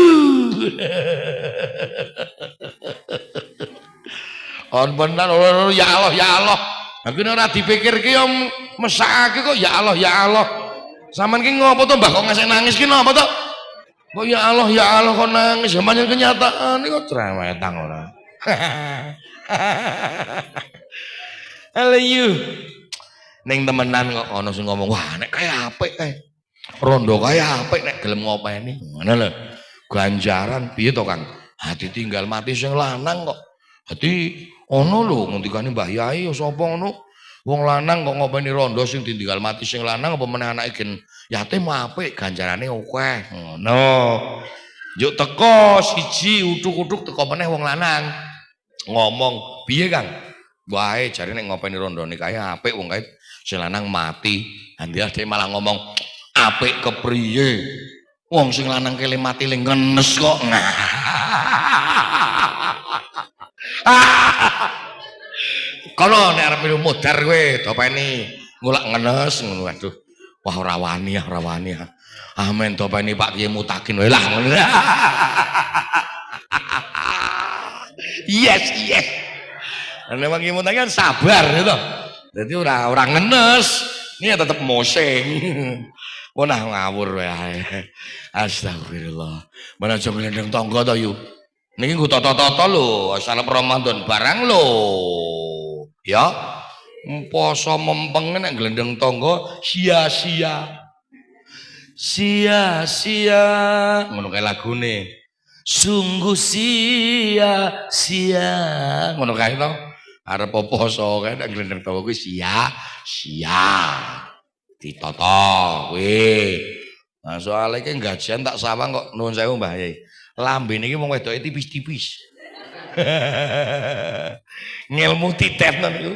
On benar ya Allah. Aku ora dipikirke yo mesake kok ya Allah. Saman ki ngopo to Mbah kok ngasih nangis ki napa to? Kok ya Allah kok nangis sampeyan kenyataan iki kok cerewetang ora. Iliu. Ning temenan kok ana sing ngomong wah nek kaya apik kae. Rondo kaya apik nek gelem ngopeni. Ngono lho. Ganjaran piye to Kang? Hati tinggal mati sing lanang kok. Dadi ana lho ngendikane Mbah Yai sapa ngono. Wong lanang kok ngopeni rondo sing ditinggal mati sing lanang apa meneh anake gen yatim apik ganjarane akeh. Ngono. Yuk teko siji utuk-utuk teko meneh wong lanang. Ngomong, piye Kang? Wae jare nek ngopeni rondone kaya apik wong kae sing lanang mati. Andiah dhek malah ngomong apik kepriye? Wong sing lanang kele mati le ngenes kok. Kono nek arep modar kowe dopeni ngulak ngenes ngono aduh. Wah rawani. Amen topeni Pak Kiai Mutakin wae lah. Yes. Nek Pak Kiai Mutakin sabar gitu. Jadi orang ngenes, ini tetap moseng. Wah ngawur wae. Astagfirullah. Mana aja nglendeng tangga to yu. Niki nggo toto-toto lho, asal Ramadan barang lho. Ya. Poso mempeng nek nglendeng tangga sia-sia. Sia-sia ngono kae lagune. Sungguh sia-sia. Ngono kae to. Arep poso kae nek nglendeng tangga kuwi sia-sia. Ditoto kuwi. Nah, soalnya iki gajian tak sawang kok nuwun sewu Mbah Yai. Lambe niki wong wedoke tipis-tipis. Ngilmu titet niku.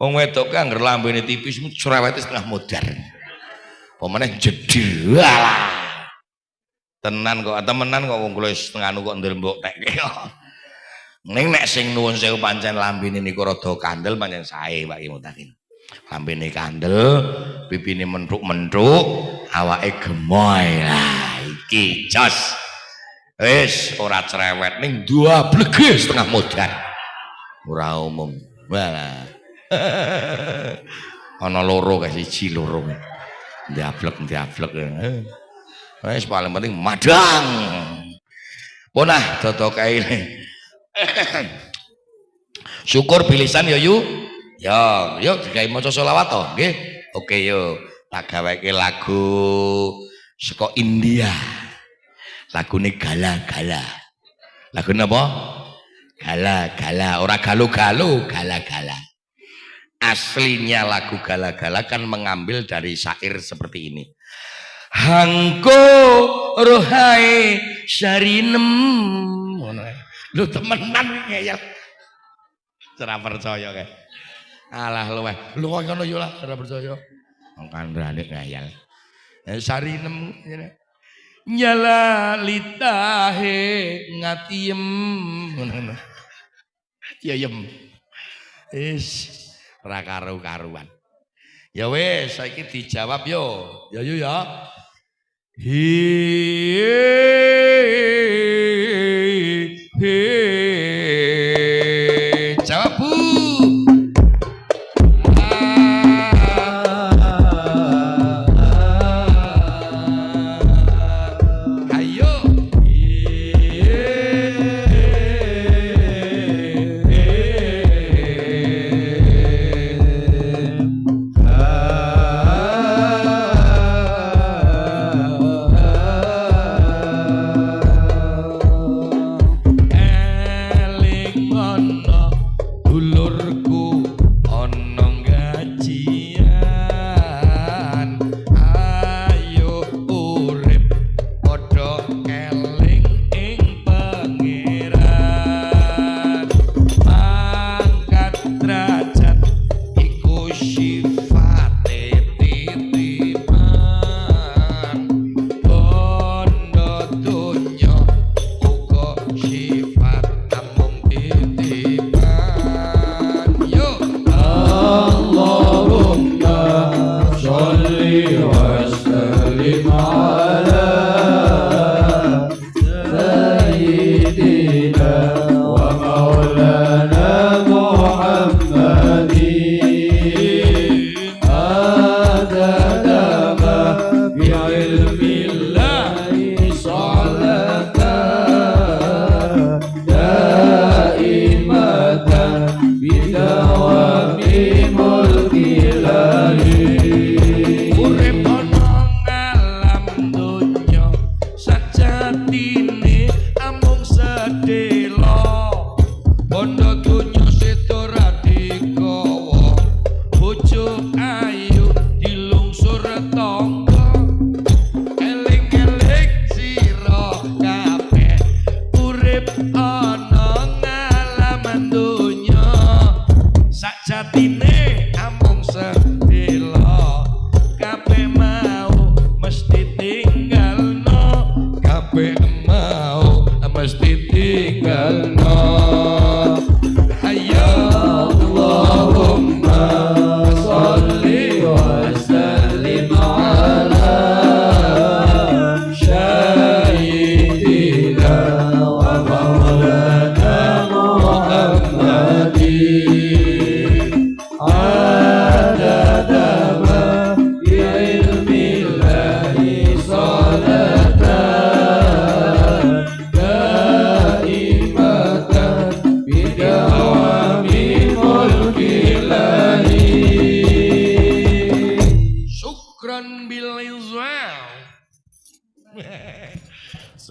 Wong wedok ki anggere lambene tipis cerewete setengah modern. Pemene jedhe alah. Tenan temenan kok wong kula setengah kok ndrembok tekke. Ning nek sing nuwun sewu pancen lambene niku rada kandel pancen sae Pak Ki Mutakin. Lambene kandel, pipine mentruk-mentruk, awake gemoy. Lah iki jos. Wis ora cerewet ning dua blege setengah modern. Ora umum. Walah. Ana loro kae siji loro. Ndiablek. Wis paling penting madang. Punah dodo kae. Syukur bilisan ya yu. Ya, yuk digawe maca selawat to, nggih. Oke yo, tak gaweke lagu saka India. Lagune gala-gala. Lagu napa? Gala-gala, ora galu-galu, gala-gala. Aslinya lagu gala-gala kan mengambil dari syair seperti ini. Hangko rohai syarinem. Ngono ae. Lho temenan ngeyel. Ora percaya kae. Alah luweh. Lho kok ngono yo lah, ora percaya. Wong kandhane ngeyel. Sarinem ngene. Nyala litahe ngatiem. Ngono. Ya yem. Ora karu-karuan. Ya wis saiki dijawab yo. Ya yo ya. Jawab Bu. Allahumma sholli wa sallim ala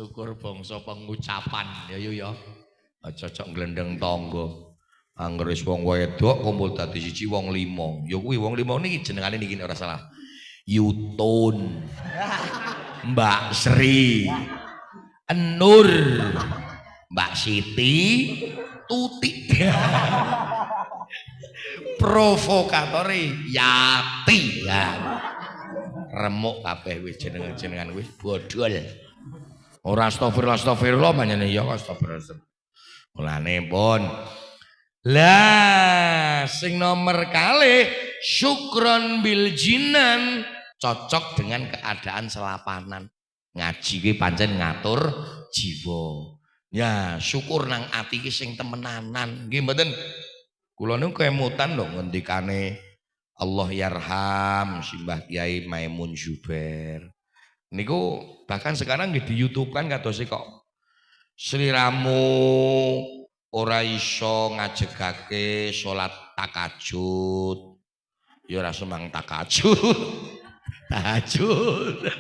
syukur bangsa pengucapan ya yu ya. Aja cocok glendeng tangga. Angger wis wong wedok kumpul dadi siji wong 5. Ya kuwi wong 5 niki jenengane niki ora salah. Yutun. Mbak Sri. Enur. Mbak Siti, Tuti. Provokatore Yati ya. Remuk kabeh wis jenengan wis bodol. Ora astagfirullah panjenengan ya astagfirullah. Mulane pun lah sing nomor kalih syukron bil jinan cocok dengan keadaan selapanan. Ngaji ki pancen ngatur jiwa. Ya syukur nang ati ki sing temenanan nggih mboten. Kula niku kemutan lho ngendikane Allah yarham Simbah Kiai Maimun Zubair. Niku bahkan sekarang nggih di YouTube kan kados kok sliramu ora iso ngajegake salat tahajud. Ya ora semang tahajud. Tahajud.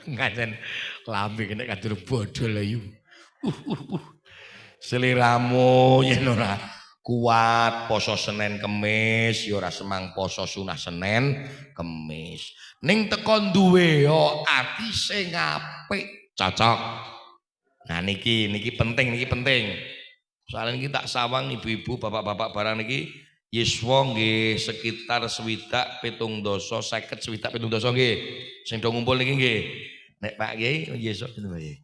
Ngajen lambe nek kadur bodol ayu. Sliramu yen ora kuat poso Senin Kemis ya ora semang poso sunah Senin Kemis. Ning teko duwe yo ati sing apik cocok. Nah niki penting. Soalnya niki tak sawang ibu-ibu bapak-bapak barang niki yiswa nggih sekitar 60 70 50 60 70 nggih. Sing do ngumpul niki nggih. Nek Pak Kiai yesuk pinten Pak?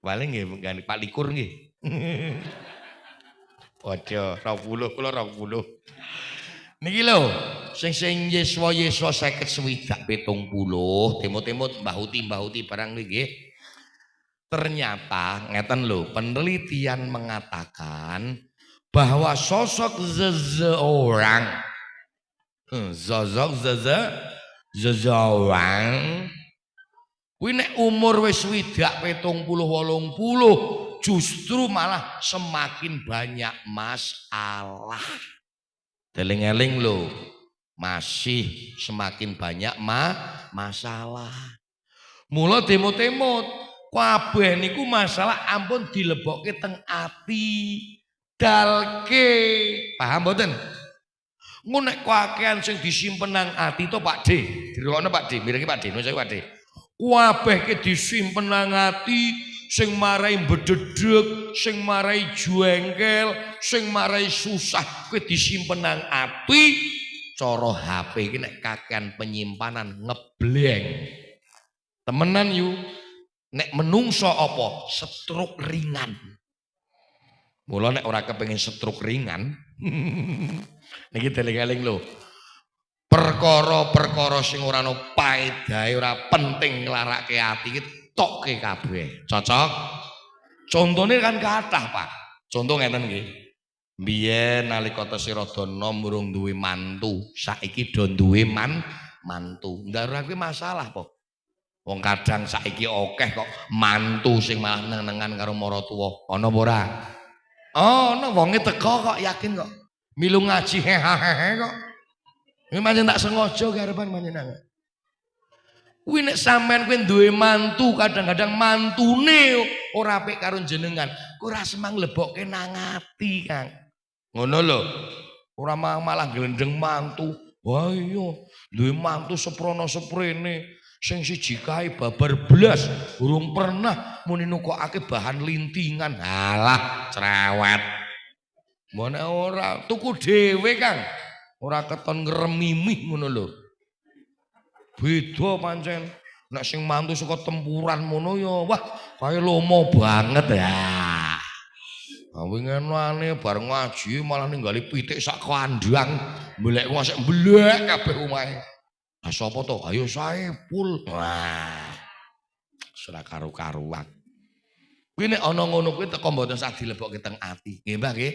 Paling nggih Pak Likur nggih. Padha 20 kula 20. Niki lho, sing yeswa 50 60 70 temut-temut Mbah Uti barang niki. Ternyata ngeten lho, penelitian mengatakan bahwa sosok seseorang kuwi nek umur wis swidak 70 80 justru malah semakin banyak masalah. Eling-eling lho, masih semakin banyak masalah. Mula demot-demot kabeh niku masalah ampun dilebokke teng ati. Dalke, paham mboten? Ngono nek kakean sing disimpen nang ati to Pak D. Dirokno Pak D, mirengi Pak D, nuwun sewu Pak D. Kabeh ki disimpen nang ati sing marai bededeg, sing marai jengkel, sing marai susah kuwi disimpen nang ati. Cara HP iki nek kakean penyimpanan ngebleng. Temenan yu, nek menungso apa? Stroke ringan. Mula nek ora kepengin stroke ringan, niki deling-eling lho. Perkara-perkara sing ora ono paedahe, ora penting nglarake ati iki tokke kabeh. Cocok? Contone kan kathah, Pak. Conto ngeten nggih. Biyen nalika tesih rada nom urung duwe mantu, saiki do duwe mantu. Ndak kuwi masalah apa? Wong kadang saiki akeh kok mantu sing malah nenengan karo maratuwa. Ana apa ora? Oh, ana wonge teko kok yakin kok. Milu ngaji hehehe kok. Iki pancen tak sengaja garepan panjenengan. Kuwi nek sampean kuwi duwe mantu, kadang-kadang mantune ora apik karo jenengan, kuwi ora semang lebokke nang ati, Kang. Ngono lho. Ora malah glendeng mantu. Wah iya, duwe mantu seprono-seprene. Sing siji kae babar blas, urung pernah muni nukokake bahan lintingan. Halah, cerewet. Mbone ora tuku dhewe, Kang. Ora keton ngremimih ngono lho. Beda pancen. Nek sing mantu saka tempuran ngono ya, wah, kae lomo banget ya. Wingenane bareng ngaji malah ninggali pitik sak kandang, mbelek wong sik mblek kabeh omahe. Ah sapa to? Ayo Saipul. Wah. Ora karu-karuan. Kuwi nek ana ngono kuwi teko mboten sak dilebokke teng ati. Nggih, Mbah nggih.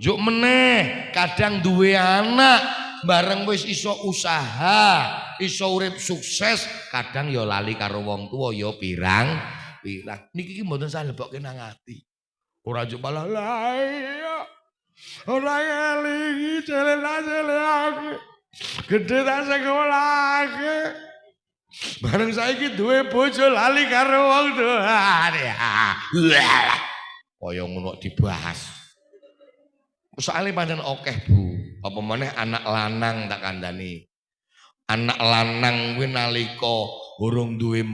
Juk meneh kadang duwe anak bareng wis iso usaha, iso urip sukses, kadang ya lali karo wong tuwa ya pirang. Niki ki mboten sak lebokke nang ati. Ora juk malah la iya. Ora elingi celana-celana. Gede tak sekolahke. Bareng saiki duwe bojo lali karo wong tuane. Kaya ngono dibahas. Soale pancen akeh, Bu. Apa meneh anak lanang tak kandhani. Anak lanang kuwi nalika urung duwe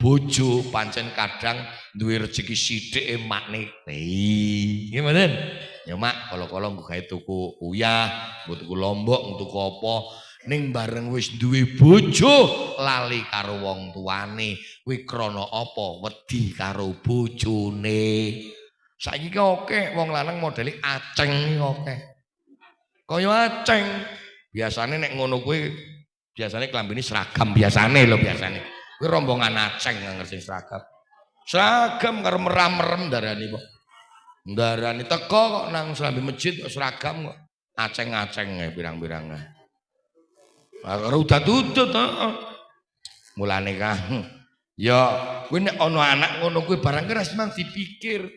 bojo pancen kadang duwe rezeki sithik makne. Nggih mboten? Ya Mak, kala-kala nggo gawe tuku uyah, nggo tuku lombok, nggo tuku apa. Ning bareng wis duwe bojo lali karo wong tuane kuwi krana apa wedi karo bojone saiki ki akeh wong lanang modele aceng iki akeh kaya aceng biasane nek ngono kuwi biasane klambine seragam biasane lho biasane kuwi rombongan aceng ngerti seragam karo meram-merem darani kok ndarani teko kok nang selambi masjid kok seragam kok aceng-aceng pirang-pirang karo udut-udut mulane Kang ya kuwi nek ana anak ngono kuwi barang ki rasman dipikir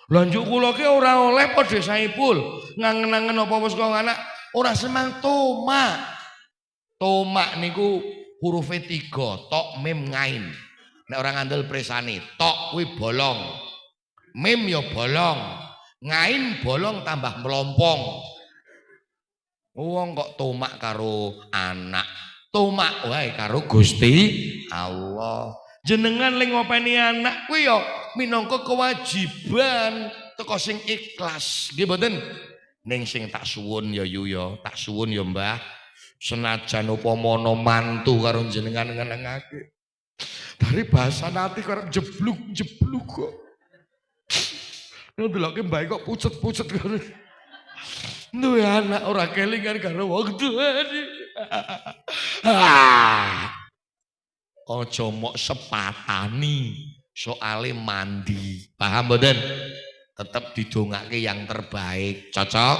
lha njuk kula ki ora oleh padha saipul ngangen-angen apa wis kok anak ora semang tomak niku hurufe 3 tok mim ngain nek ora ngandel presane tok kuwi bolong mim ya bolong ngain bolong tambah melompong wong kok tomak karo anak tomak wae karo Gusti Allah jenengan ling ngopeni anak kuwi ya minangka kewajiban teko sing ikhlas nggih mboten ning sing tak suwun ya yu ya tak suwun ya Mbah senajan upama ana mantu karo jenengan ngenengake dari bahasa nanti kok jebluk kok ndelok Mbah kok pucet-pucet karo duwe anak ora kelingan karo wong tuane. Aja mok sepatani soale mandi. Paham mboten? Tetep didongake yang terbaik. Cocok?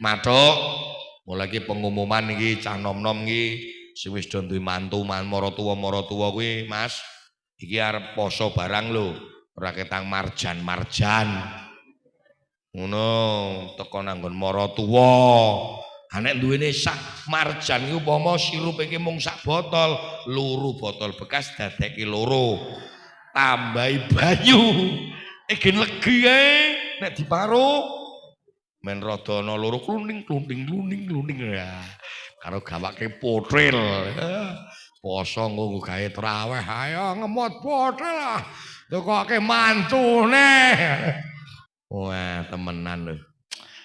Matuk. Mulai iki pengumuman iki cah nom-nom iki sing wis do duwe mantu maratuwa kuwi Mas. Iki arep poso barang lho. Ora ketang marjan-marjan. Ngono teko nanggon maratuwa anek duwene sak marjan iki upama sirup iki mung sak botol loro botol bekas dadekke loro tambahi banyu iki legi ae nek diparo men rada ana loro kluning ya karo gawake potril poso nggo gawe traweh ayo ngemot potril lah tekoke mantune. Wah temenan lho.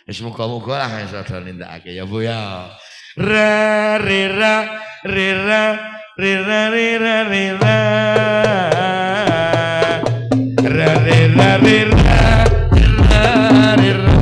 Wis muga-muga lah iso do nindakake ya Bu ya. Ra re ra re ra re ra re ra re ra. Ra re ra re ra re ra re ra.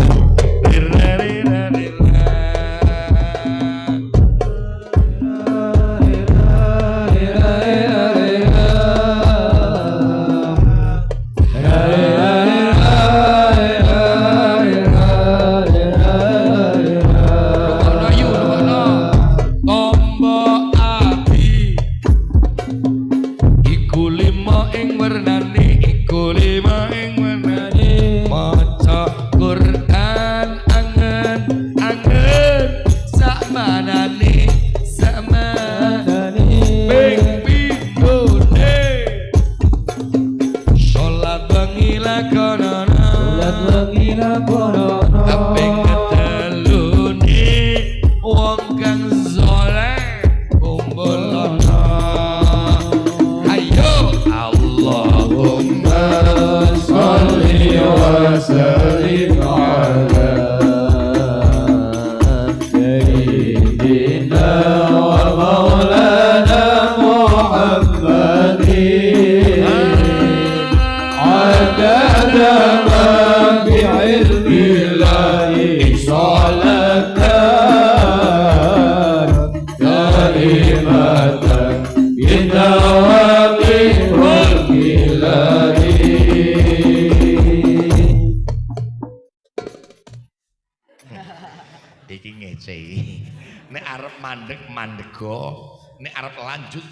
Nek arep lanjut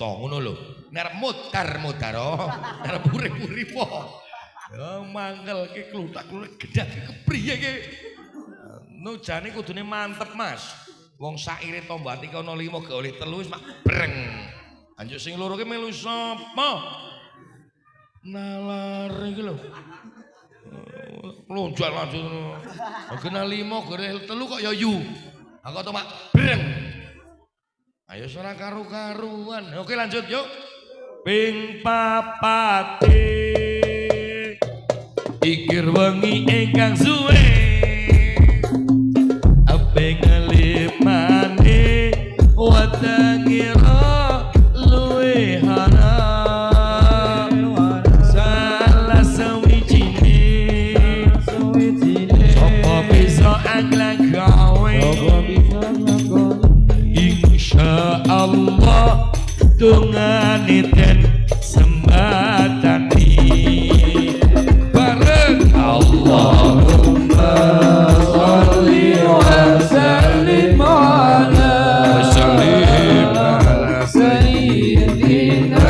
ngono lho. Nek arep mudar-mudaro, arep urip-urip po. Ya mangkel ki kluthak-kluthak gedhak kepriye ki. Nujane kudune mantep Mas. Wong saire tombati ana 5 gak oleh 3 wis mak breng. Anjuk sing loro ki melu sapa? Nalar iki lho. Lonjak lanjut. Kena 5 gore 3 kok ya yu. Aku to mak breng. Ayo ora karu-karuan. Oke lanjut yuk. Ping papate ikir wengi ingkang suwe ping 5 wadangira luwe haram salah sawijine sapa bisa anglang gawe insyaallah dungane den sembatani bareng Allahumma sholli wa sallim ala sayyidina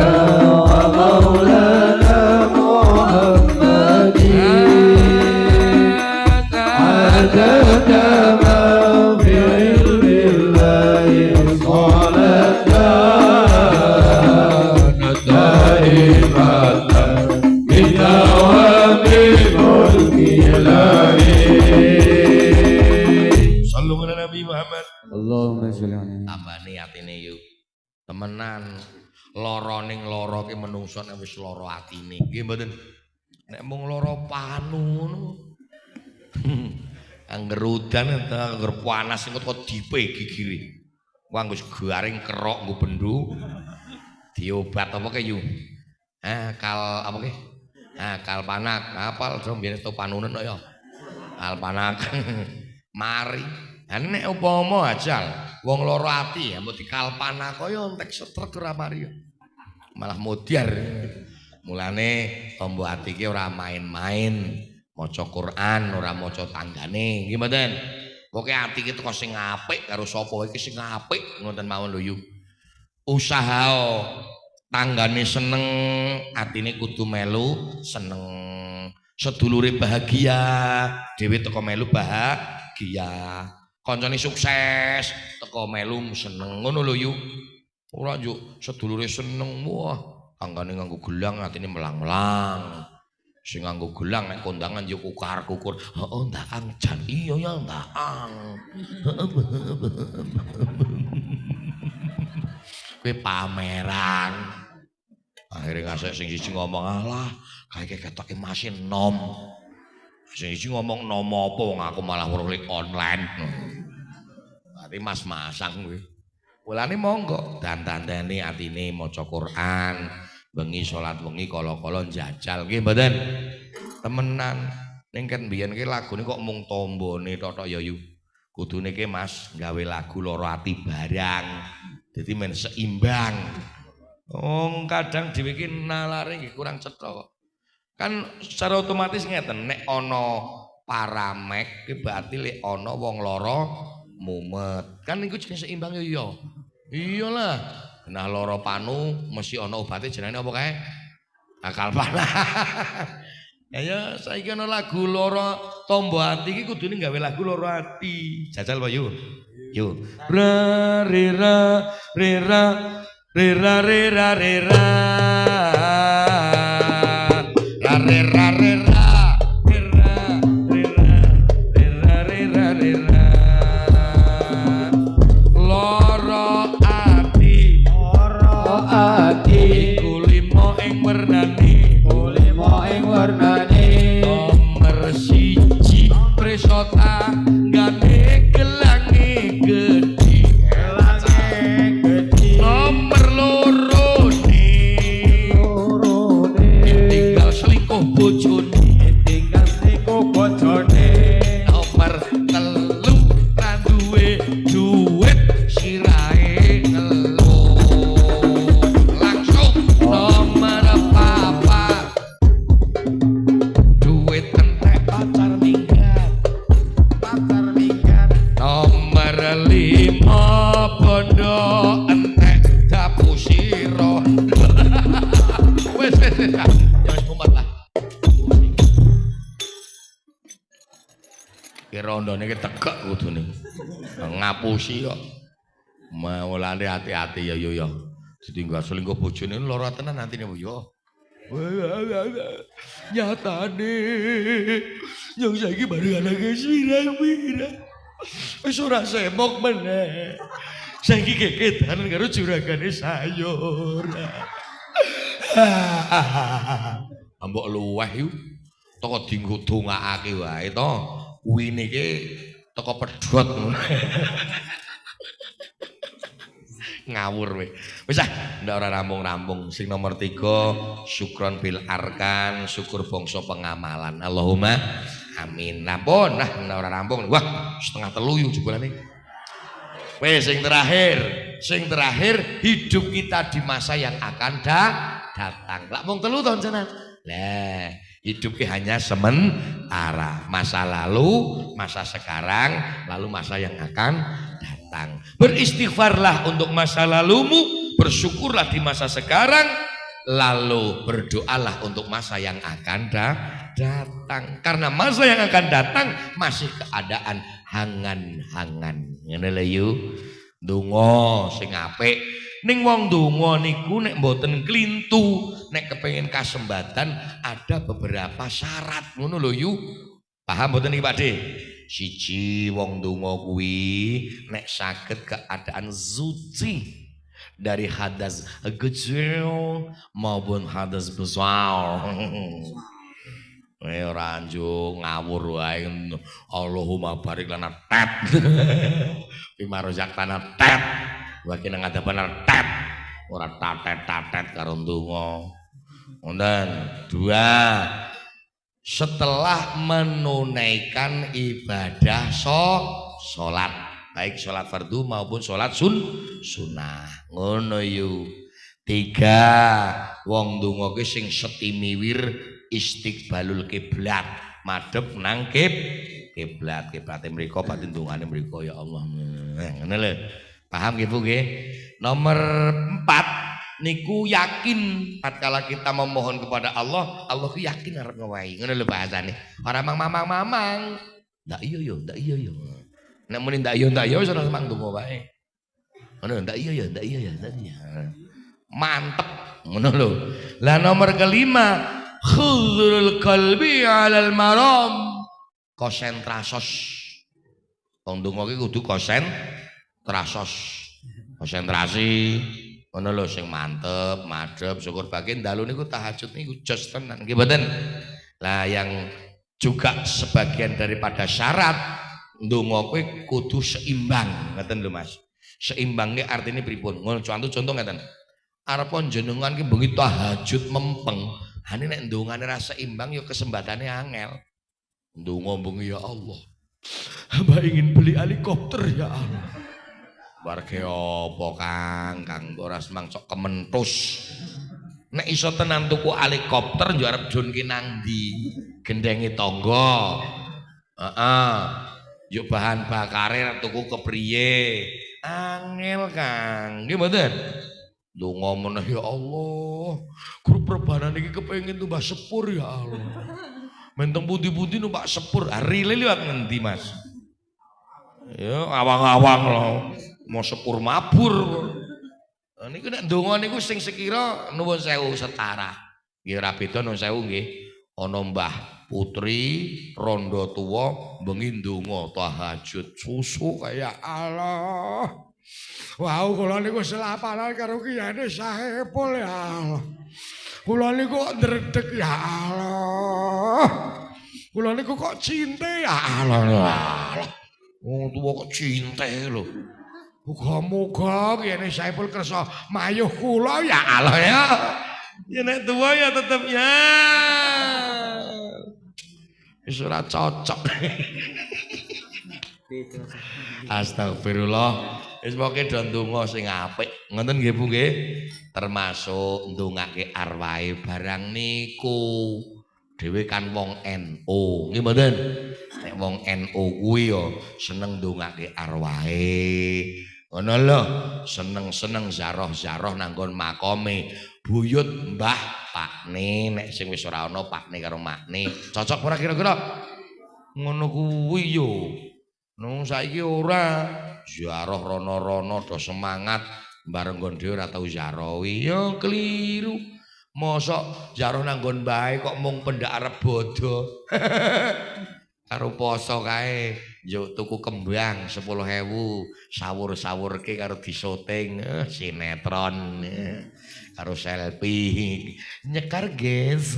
wa maulana Muhammadin adada ma fi ilmillahi salatan daimatan bidawami mulki ilahi sallu ala Nabi Muhammad Allahumma sholli alaihi tambane atine yuk temenan lara ning lara ki menungso nek wis lara atine nggih mboten nek mung lara panu ngono angger udan angger panas engko kok dipe gigire wong wis garing kerok nggo bendu diobat apa ke yu kal apa ke kal panak apal do mbiyen to panunen kok ya kal panak mari nek upama ajal wong lara ati mbok dikalpanak kaya entek setrek ora mari malah modiar mulane tombo ati ki ora main-main maca Quran ora maca tanggane nggih mboten pokoke ati ki teko sing apik karo sapa iki sing apik ngoten mawon lho yu usaha tanggane seneng atine kudu melu seneng sedulure bahagia dhewe teko melu bahagia kancane sukses teko melu seneng ngono lho yu ora njuk sedulure seneng wah tanggane nganggo gelang atine melang-melang sing nganggo gelang nek kondangan yo kukar-kukur heeh ndang jan iya ya ndang kowe pameran akhirnya ngasih sing siji ngomong alah kayak ketoke masin nom sing siji ngomong nom apa wong aku malah weruh online berarti mas-masang kowe mulane monggo dandani atine maca Quran bengi salat wengi kala-kala njajal nggih mboten temenan ning kan biyen ki lagune kok mung tombone totok ya yu kudune ki Mas gawe lagu loro ati barang dadi men seimbang kadang dhewe ki nalare nggih kurang cetha kok kan secara otomatis ngeten nek ana paramek ki berarti lek ana wong lara mumet kan niku jenenge seimbang ya iyalah nah loro panu mesti ana obate jenenge apa kae akal panah ya saiki ana lagu loro tombo ati iki kudune gawe lagu loro ati jajal wae yuk ra re ra re ra re ra re ra re ra ra re ra re ra re ra re ra re ra re ra re ra loro ati iku limo ing wernane nomor siji presota gane gelange gedhi nomor loro tinggal selingkuh bojone nomor telu ra duwe duit sirahe ngeluh nomor papat duit entek pacar minggat nomor 5 bondo entek dapu siro wes jangan mumet lah ki rondone ki tegek kudune ngapusi kok mulane hati-hati ya yo Ditinggal selingkuh bojone lara tenan antine yo. Nyatane yang saiki bareng anake pirang-pirang. Wis ora semok meneh. Saiki kekedan karo juragane sayur. Ambok luweh yu. Toko dinggo dongakake wae to. Kuwine iki toko pedhot ngono. Ngawur we. Wis ndak ora rampung-rampung. Sing nomor 3 syukron bil arkan, syukur bangsa pengamalan. Allahumma amin. Rampun, nah ndak ora rampung. Wah, setengah 3 yo jebolane. Wes sing terakhir hidup kita di masa yang akan datang. Lah mung 3 tahun jenengan. Lah, hidup ki hanya sementara. Masa lalu, masa sekarang, lalu masa yang akan datang. Beristighfarlah untuk masa lalumu, bersyukurlah di masa sekarang, lalu berdoalah untuk masa yang akan datang. Karena masa yang akan datang masih keadaan hangan-hangan. Ngene lho yu. Donga sing apik. Ning wong donga niku nek mboten klintu, nek kepengin kasembatan ada beberapa syarat ngono lho yu. Paham mboten iki Pakde? Siji wong donga kuwi nek saged keadaan suci dari hadas kecil maupun hadas besar. Ora anjo ngawur wae. Allahumma barik lana tet. Bima rozaqtana tet. Wa kena ngadaban tet. Ora tatet-tatet karo ndonga. Ngoten. 2. Setelah menunaikan ibadah salat, baik salat fardu maupun salat sunnah. Ngono yu. 3. Wong ndonga ki sing setimiwir istiqbalul kiblat, madhep nang kiblat mriko batin dungane mriko ya Allah. Ngene lho. Paham nggih Bu nggih? Nomor 4 niku yakin tatkala kita memohon kepada Allah, Allah ku yakin arep ngowahi. Ngono lho bahasane. Ora mamang. Ndak iya yo. Nek muni ndak iya wis ora semang donga wae. Ngono ndak iya ya. Mantep ngono lho. Lah nomor 5 khudrul qalbi 'alal maram, konsentrasos. Wong donga iki kudu konsentrasi ngono lho sing mantep, madhep, syukur bagian dalu niku tahajud niku jos tenan nggih mboten. Lah yang juga sebagian daripada syarat ndonga kuwi kudu seimbang, ngoten lho Mas. Seimbang ki artine pripun? Ngono contoh ngeten. Arep jenengan ki bengi tahajud mempeng. Hani nek ndongane ra seimbang ya kesembatane angel. Ndonga bengi ya Allah. Hamba ingin beli helikopter ya Allah. Warga apa Kang ora semang sok kementus. Nek iso tenan tuku helikopter yo arep jon ki nang ndi? Gendenge tangga. Heeh. Yo bahan bakare tuku kepriye? Angel Kang. Nggih mboten? Donga meneh ya Allah. Grup perbanan iki kepengin tumbas sepur ya Allah. Menteng pundi-pundi numpak sepur. Rile liwat ngendi Mas? Ya awang-awang lho. Mau sepur mabur. Niku nek donga niku sing sekira nuwun sewu setara. Nggih ora beda nuwun sewu nggih. Ana Mbah Putri rondo tuwa bengi ndonga tahajud susu kaya Allah. Wow, kula niku selapanan karo kiyane Saepul ya Allah. Kula niku kok ndredeg ya Allah. Kula niku kok cinte ya Allah. Wong tuwa kok cinte lho. Muga-muga kiyane Saepul kersa mayuh kula ya Allah ya. Ya nek tuwa ya tetep ya. Wis ora cocok. Astagfirullah. Wis pokoke do ndonga sing apik. Ngoten nggih Bu nggih. Termasuk ndongake arwahe barang niku. Dhewe kan wong NU. Nggih mboten? Nek wong NU kuwi ya seneng ndongake arwahe. Ngono lho, seneng-seneng zaroh-zaroh nanggon makome. Buyut Mbah Pakne nek sing wis ora ana Pakne karo Makne. Cocok ora kira-kira? Ngono kuwi yo. Nung saiki ora ziarah rono-rono do semangat Bareng nggon dhewe ora tau zarawi ya keliru. Mosok zaroh nanggon bae kok mung pendak arep bodo. Karo poso kae njuk tuku kembang 10.000 sawur-sawurke karo disoting sinetron karo selfie nyekar guys.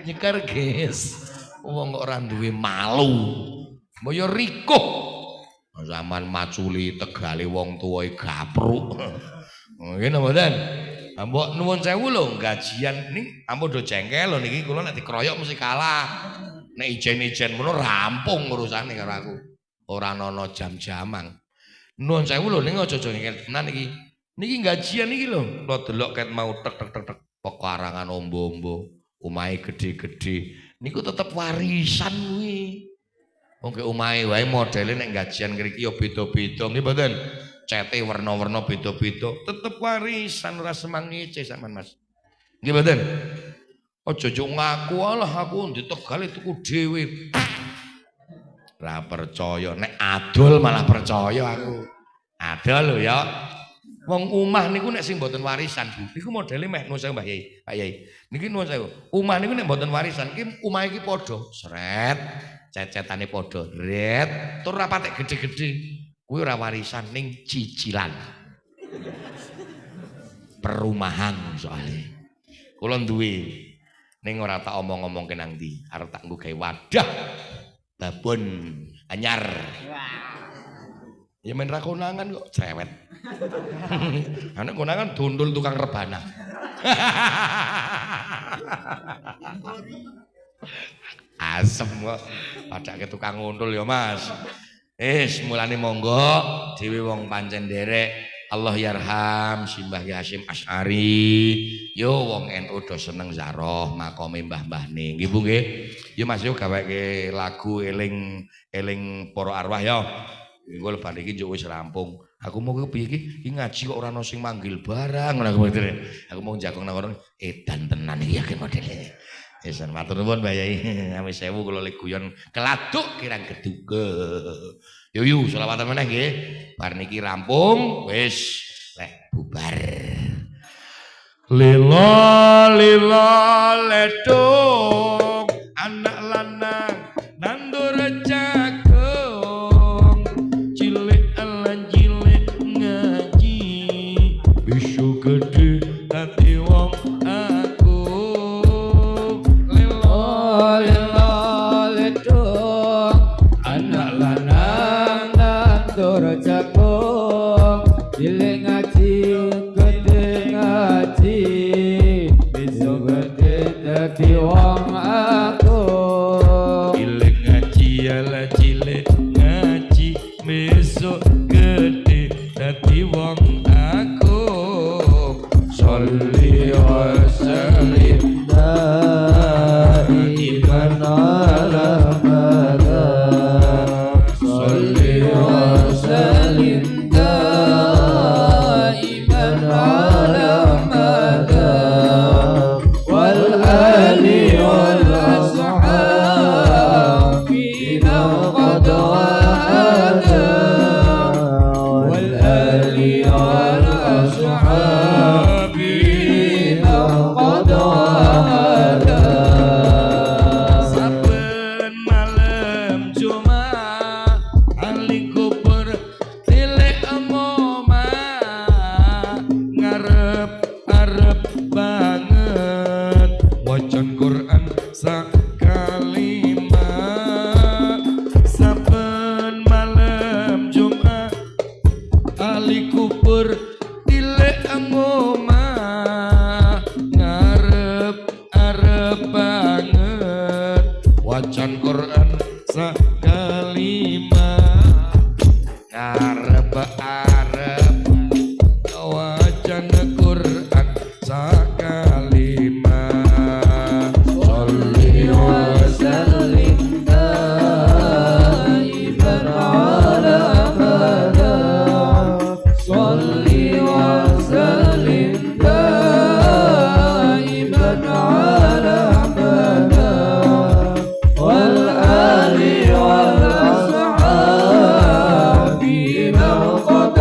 Nyekar guys. Wong kok ora duwe malu. Mbaya rikuh. Zaman maculi tegale wong tuwae gapruk. Ngene mboten. Mbok nuwun sewu lho gajian ning ampun do jengkel lho niki kula nek dikeroyok mesti kalah. Nek ijen-ijen ngono rampung urusane karo aku. Ora ana jam-jaman. Nuwun sewu lho ning aja-aja ngel tenan iki. Niki gajian iki lho. Kula delok ket mau tek pekarangan ombo-ombo. Omahe gede-gede. Niku tetep warisan kuwi. Wong ke omahe wae modele nek gajian ngriki ya beda-beda nggih mboten. Cete warna-warna beda-beda, tetep warisan ora semang ngece sampean Mas. Nggih mboten? Aja ngaku alah aku ndi Tegal tuku dhewe. Ora percaya nek adol malah percaya aku. Adol lho ya. Wong omah niku nek sing mboten warisan, Bu. Niku modele meh nuwun sewu Mbah Yai, Pak Yai. Niki nuwun sewu. Omah niku nek mboten warisan iki omah iki padha sret, cecetane padha, ret, tur ora patek gede-gede. Kuwi ora warisan ning cicilan. Perumahan soalnya. Kula duwe ning ora tak omong-omongke nang ndi, arep tak nggo gawe wadah babon anyar. Ya men ra konangan kok cerewet. Anak konangan dundul tukang rebana. Asem kok padake tukang ngundul ya Mas. Mulane monggo dhewe wong pancen derek Allah yarham Simbah Yasim Asy'ari yo wong NU do seneng zaroh makome mbah-mbahne nggih Bu nggih. Yo Mas yo gaweke lagu eling para arwah yo. Engko lebar iki njuk wis rampung. Aku mau piye iki ngaji kok ora ono sing manggil barang ngono aku. Aku mau jagong nang kono edan tenan iki yakin modele. Wis matur nuwun Mbah Yai. Amis sewu kula lek guyon keladuk kirang geduga. Yo selawatan meneh nggih. Bar niki rampung wis lek bubar. Lila ledong anak lanang nandur jagung cilik lan cilik ngaji bisa gede ati wong jagung cilik ngaji gede ngaji bisa gede dadi wong aku cilik ngaji ala cilik ngaji besok gede dadi wong aku sholli wa sallim daiman ala sholli wa sallim daiman ala wal ali wal ashabi qad wal ali wal ashabi qad saben malam Jumat ali kubur tilik omoma ngarep-arep banget wacan Quran sakalimat saben malam Jumat ali kubur tilik omoma ngarep-arep banget wacan Quran sakalimat ngarep-arep wacan Quran sakalimat sholli wa sallim daiman ala sholli wa sallim daiman ala wal ali wal ashabi qad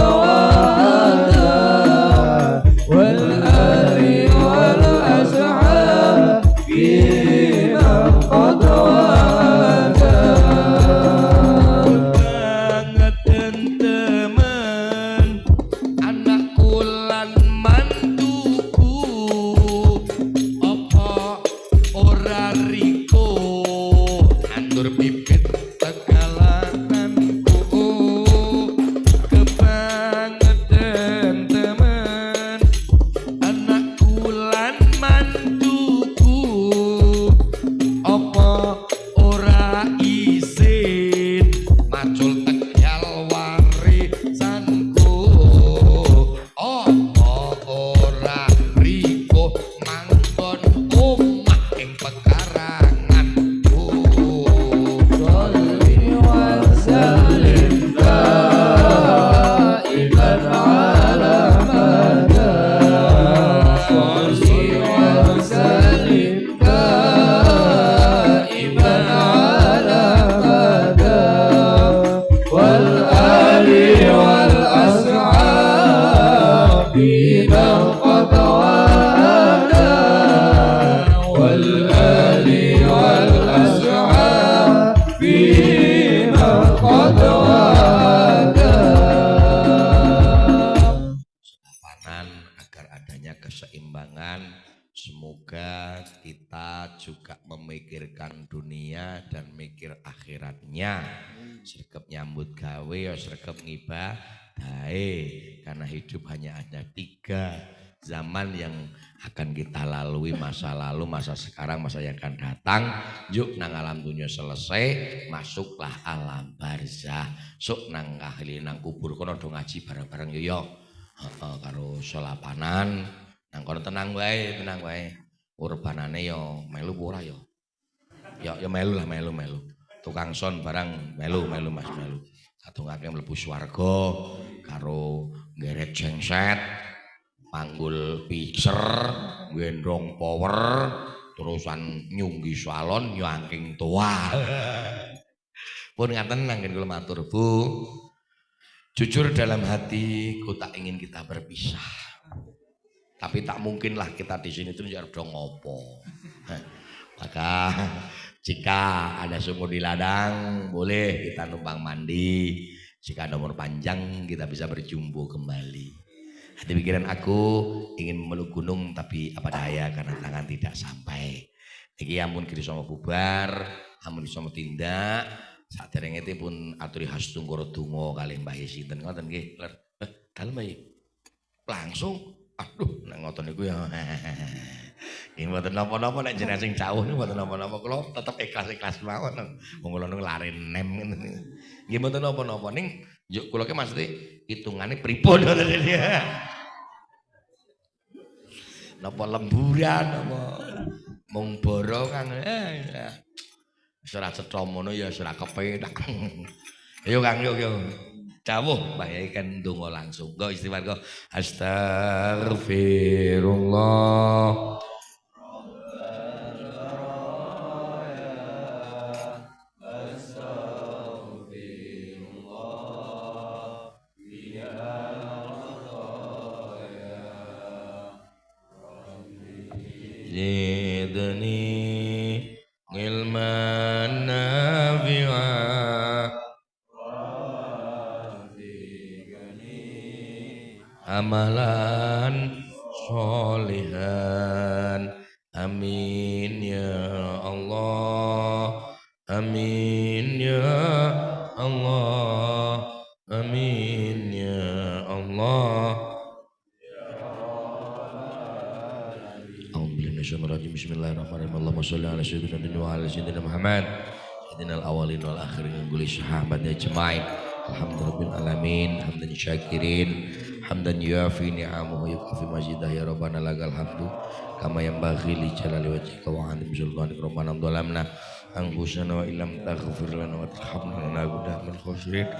kita juga memikirkan dunia dan mikir akhiratnya. Sregep nyambut gawe ya sregep ngibadahe, karena hidup hanya ada 3 zaman yang akan kita lalui, masa lalu, masa sekarang, masa yang akan datang. Yuk nang alam dunia selesai, masuklah alam barzah. Sok nang ahli nang kubur kono do ngaji bareng-bareng yo. Karo solapanan nang kono tenang wae, tenang wae. Urbanane yo melu ora yo. Ya melu lah, melu. Tukang son barang melu Mas melu. Kadungake mlebu swarga karo ngerek jengset, panggul pitcher, gendong power, terusan nyunggi salon nyangking tua. Pun ngaten nanggen kula matur, Bu. Jujur dalam hati ku tak ingin kita berpisah. Tapi tak mungkinlah kita di sini terus ya dong ngopo. Maka jika ada sumur di ladang, boleh kita numpang mandi. Jika nomor panjang, kita bisa berjumpa kembali. Hati pikiran aku ingin memeluk gunung, tapi apa daya karena tangan tidak sampai. Iki ampun kiri sama bubar, ampun sama tindak. Saat terengeti pun aturi hastung koro tungo kali Mbah Yesinten ngoten nggih. Dalem Mbah langsung. Aduh, nek ngoten niku ya. Nggih mboten napa-napa nek jenengan sing jauh niku mboten napa-napa kula tetep ikhlas-ikhlas mawon. Wong kula niku lari nem ngene. Nggih mboten napa-napa ning yo kula ki maksud hitungane pripun ngoten iki. Napa lemburan napa mung boro Kang. Wis ora cetha mono ya wis ora kepenak. Ayo Kang yo. Dawuh Mbah Yai kan ndonga langsung. Go istighfar go. Astagfirullah. Zidni ilman nafi'a amalan solihan. Amin ya Allah, amin ya Allah, amin ya Allah. Bismillahirrahmanirrahim. Allahumma sholli ala sayyidina wa ala sayyidina Muhammad sayyidina al-awwalin wal akhirin kulli sahabat ajmain. Alhamdulillahil alamin, hamdan syakirin, hamdan yuafi ni'amahu yukafi majidah ya rabbana lakal hamdu kama yanbaghi li jalali wajhika wa 'azimi sultanika rabbana dhalamna anfusana wa illam taghfir lana wa tarhamna lanakunanna minal khasirin.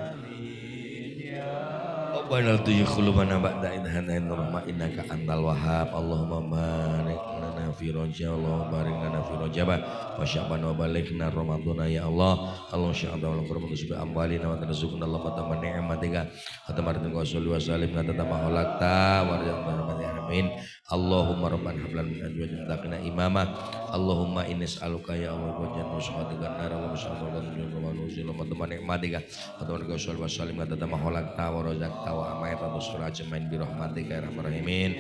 Rabbana tuzigh qulubana ba'da idh hadaytana wa innaka antal wahhab. Allahumma barik lana fi rajab, Allahumma barik lana fi rajab wa sya'ban wa balighna ramadhana ya Allah. Allahumma sya'ban wa qurban bi amwalina wa tarzuqna Allahumma tamma ni'matika wa tamarratu wa salli wa sallim ala tamakhalaqta wa rahmatil alamin. Allahumma rabbana hab lana min azwajina taqina imama. Allahumma inni as'aluka ya Allah wa jannatu syahadatika nar wa syahadatu wa nuzul wa tamma ni'matika wa tamarratu wa salli wa sallim ala tamakhalaqta wa razaqta wa amayta surah jemain bi rahmatika ya arhamar rahimin.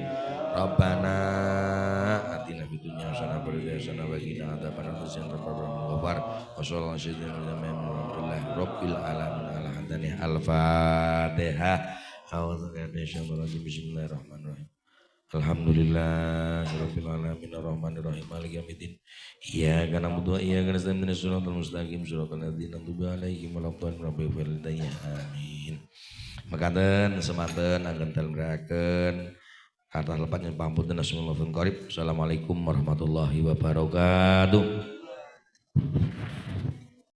Rabbana atina fid dunya hasanah wa fil akhirati hasanah wa qina adzabannar ghafar wa sallallahu alaihi alhamdulillahi rabbil alamin alhamdulillah al-fatihah. Bismillahirrahmanirrahim. Alhamdulillahirabbil alamin arrahmanirrahim maliki yaumiddin. Iyyaka na'budu wa iyyaka nasta'in ihdinas siratal mustaqim siratal ladzina an'amta 'alaihim ghairil maghdubi 'alaihim. Amin. Makaten semanten anggen dalem kata lepatnya pamunten Assalamualaikum warahmatullahi wabarakatuh.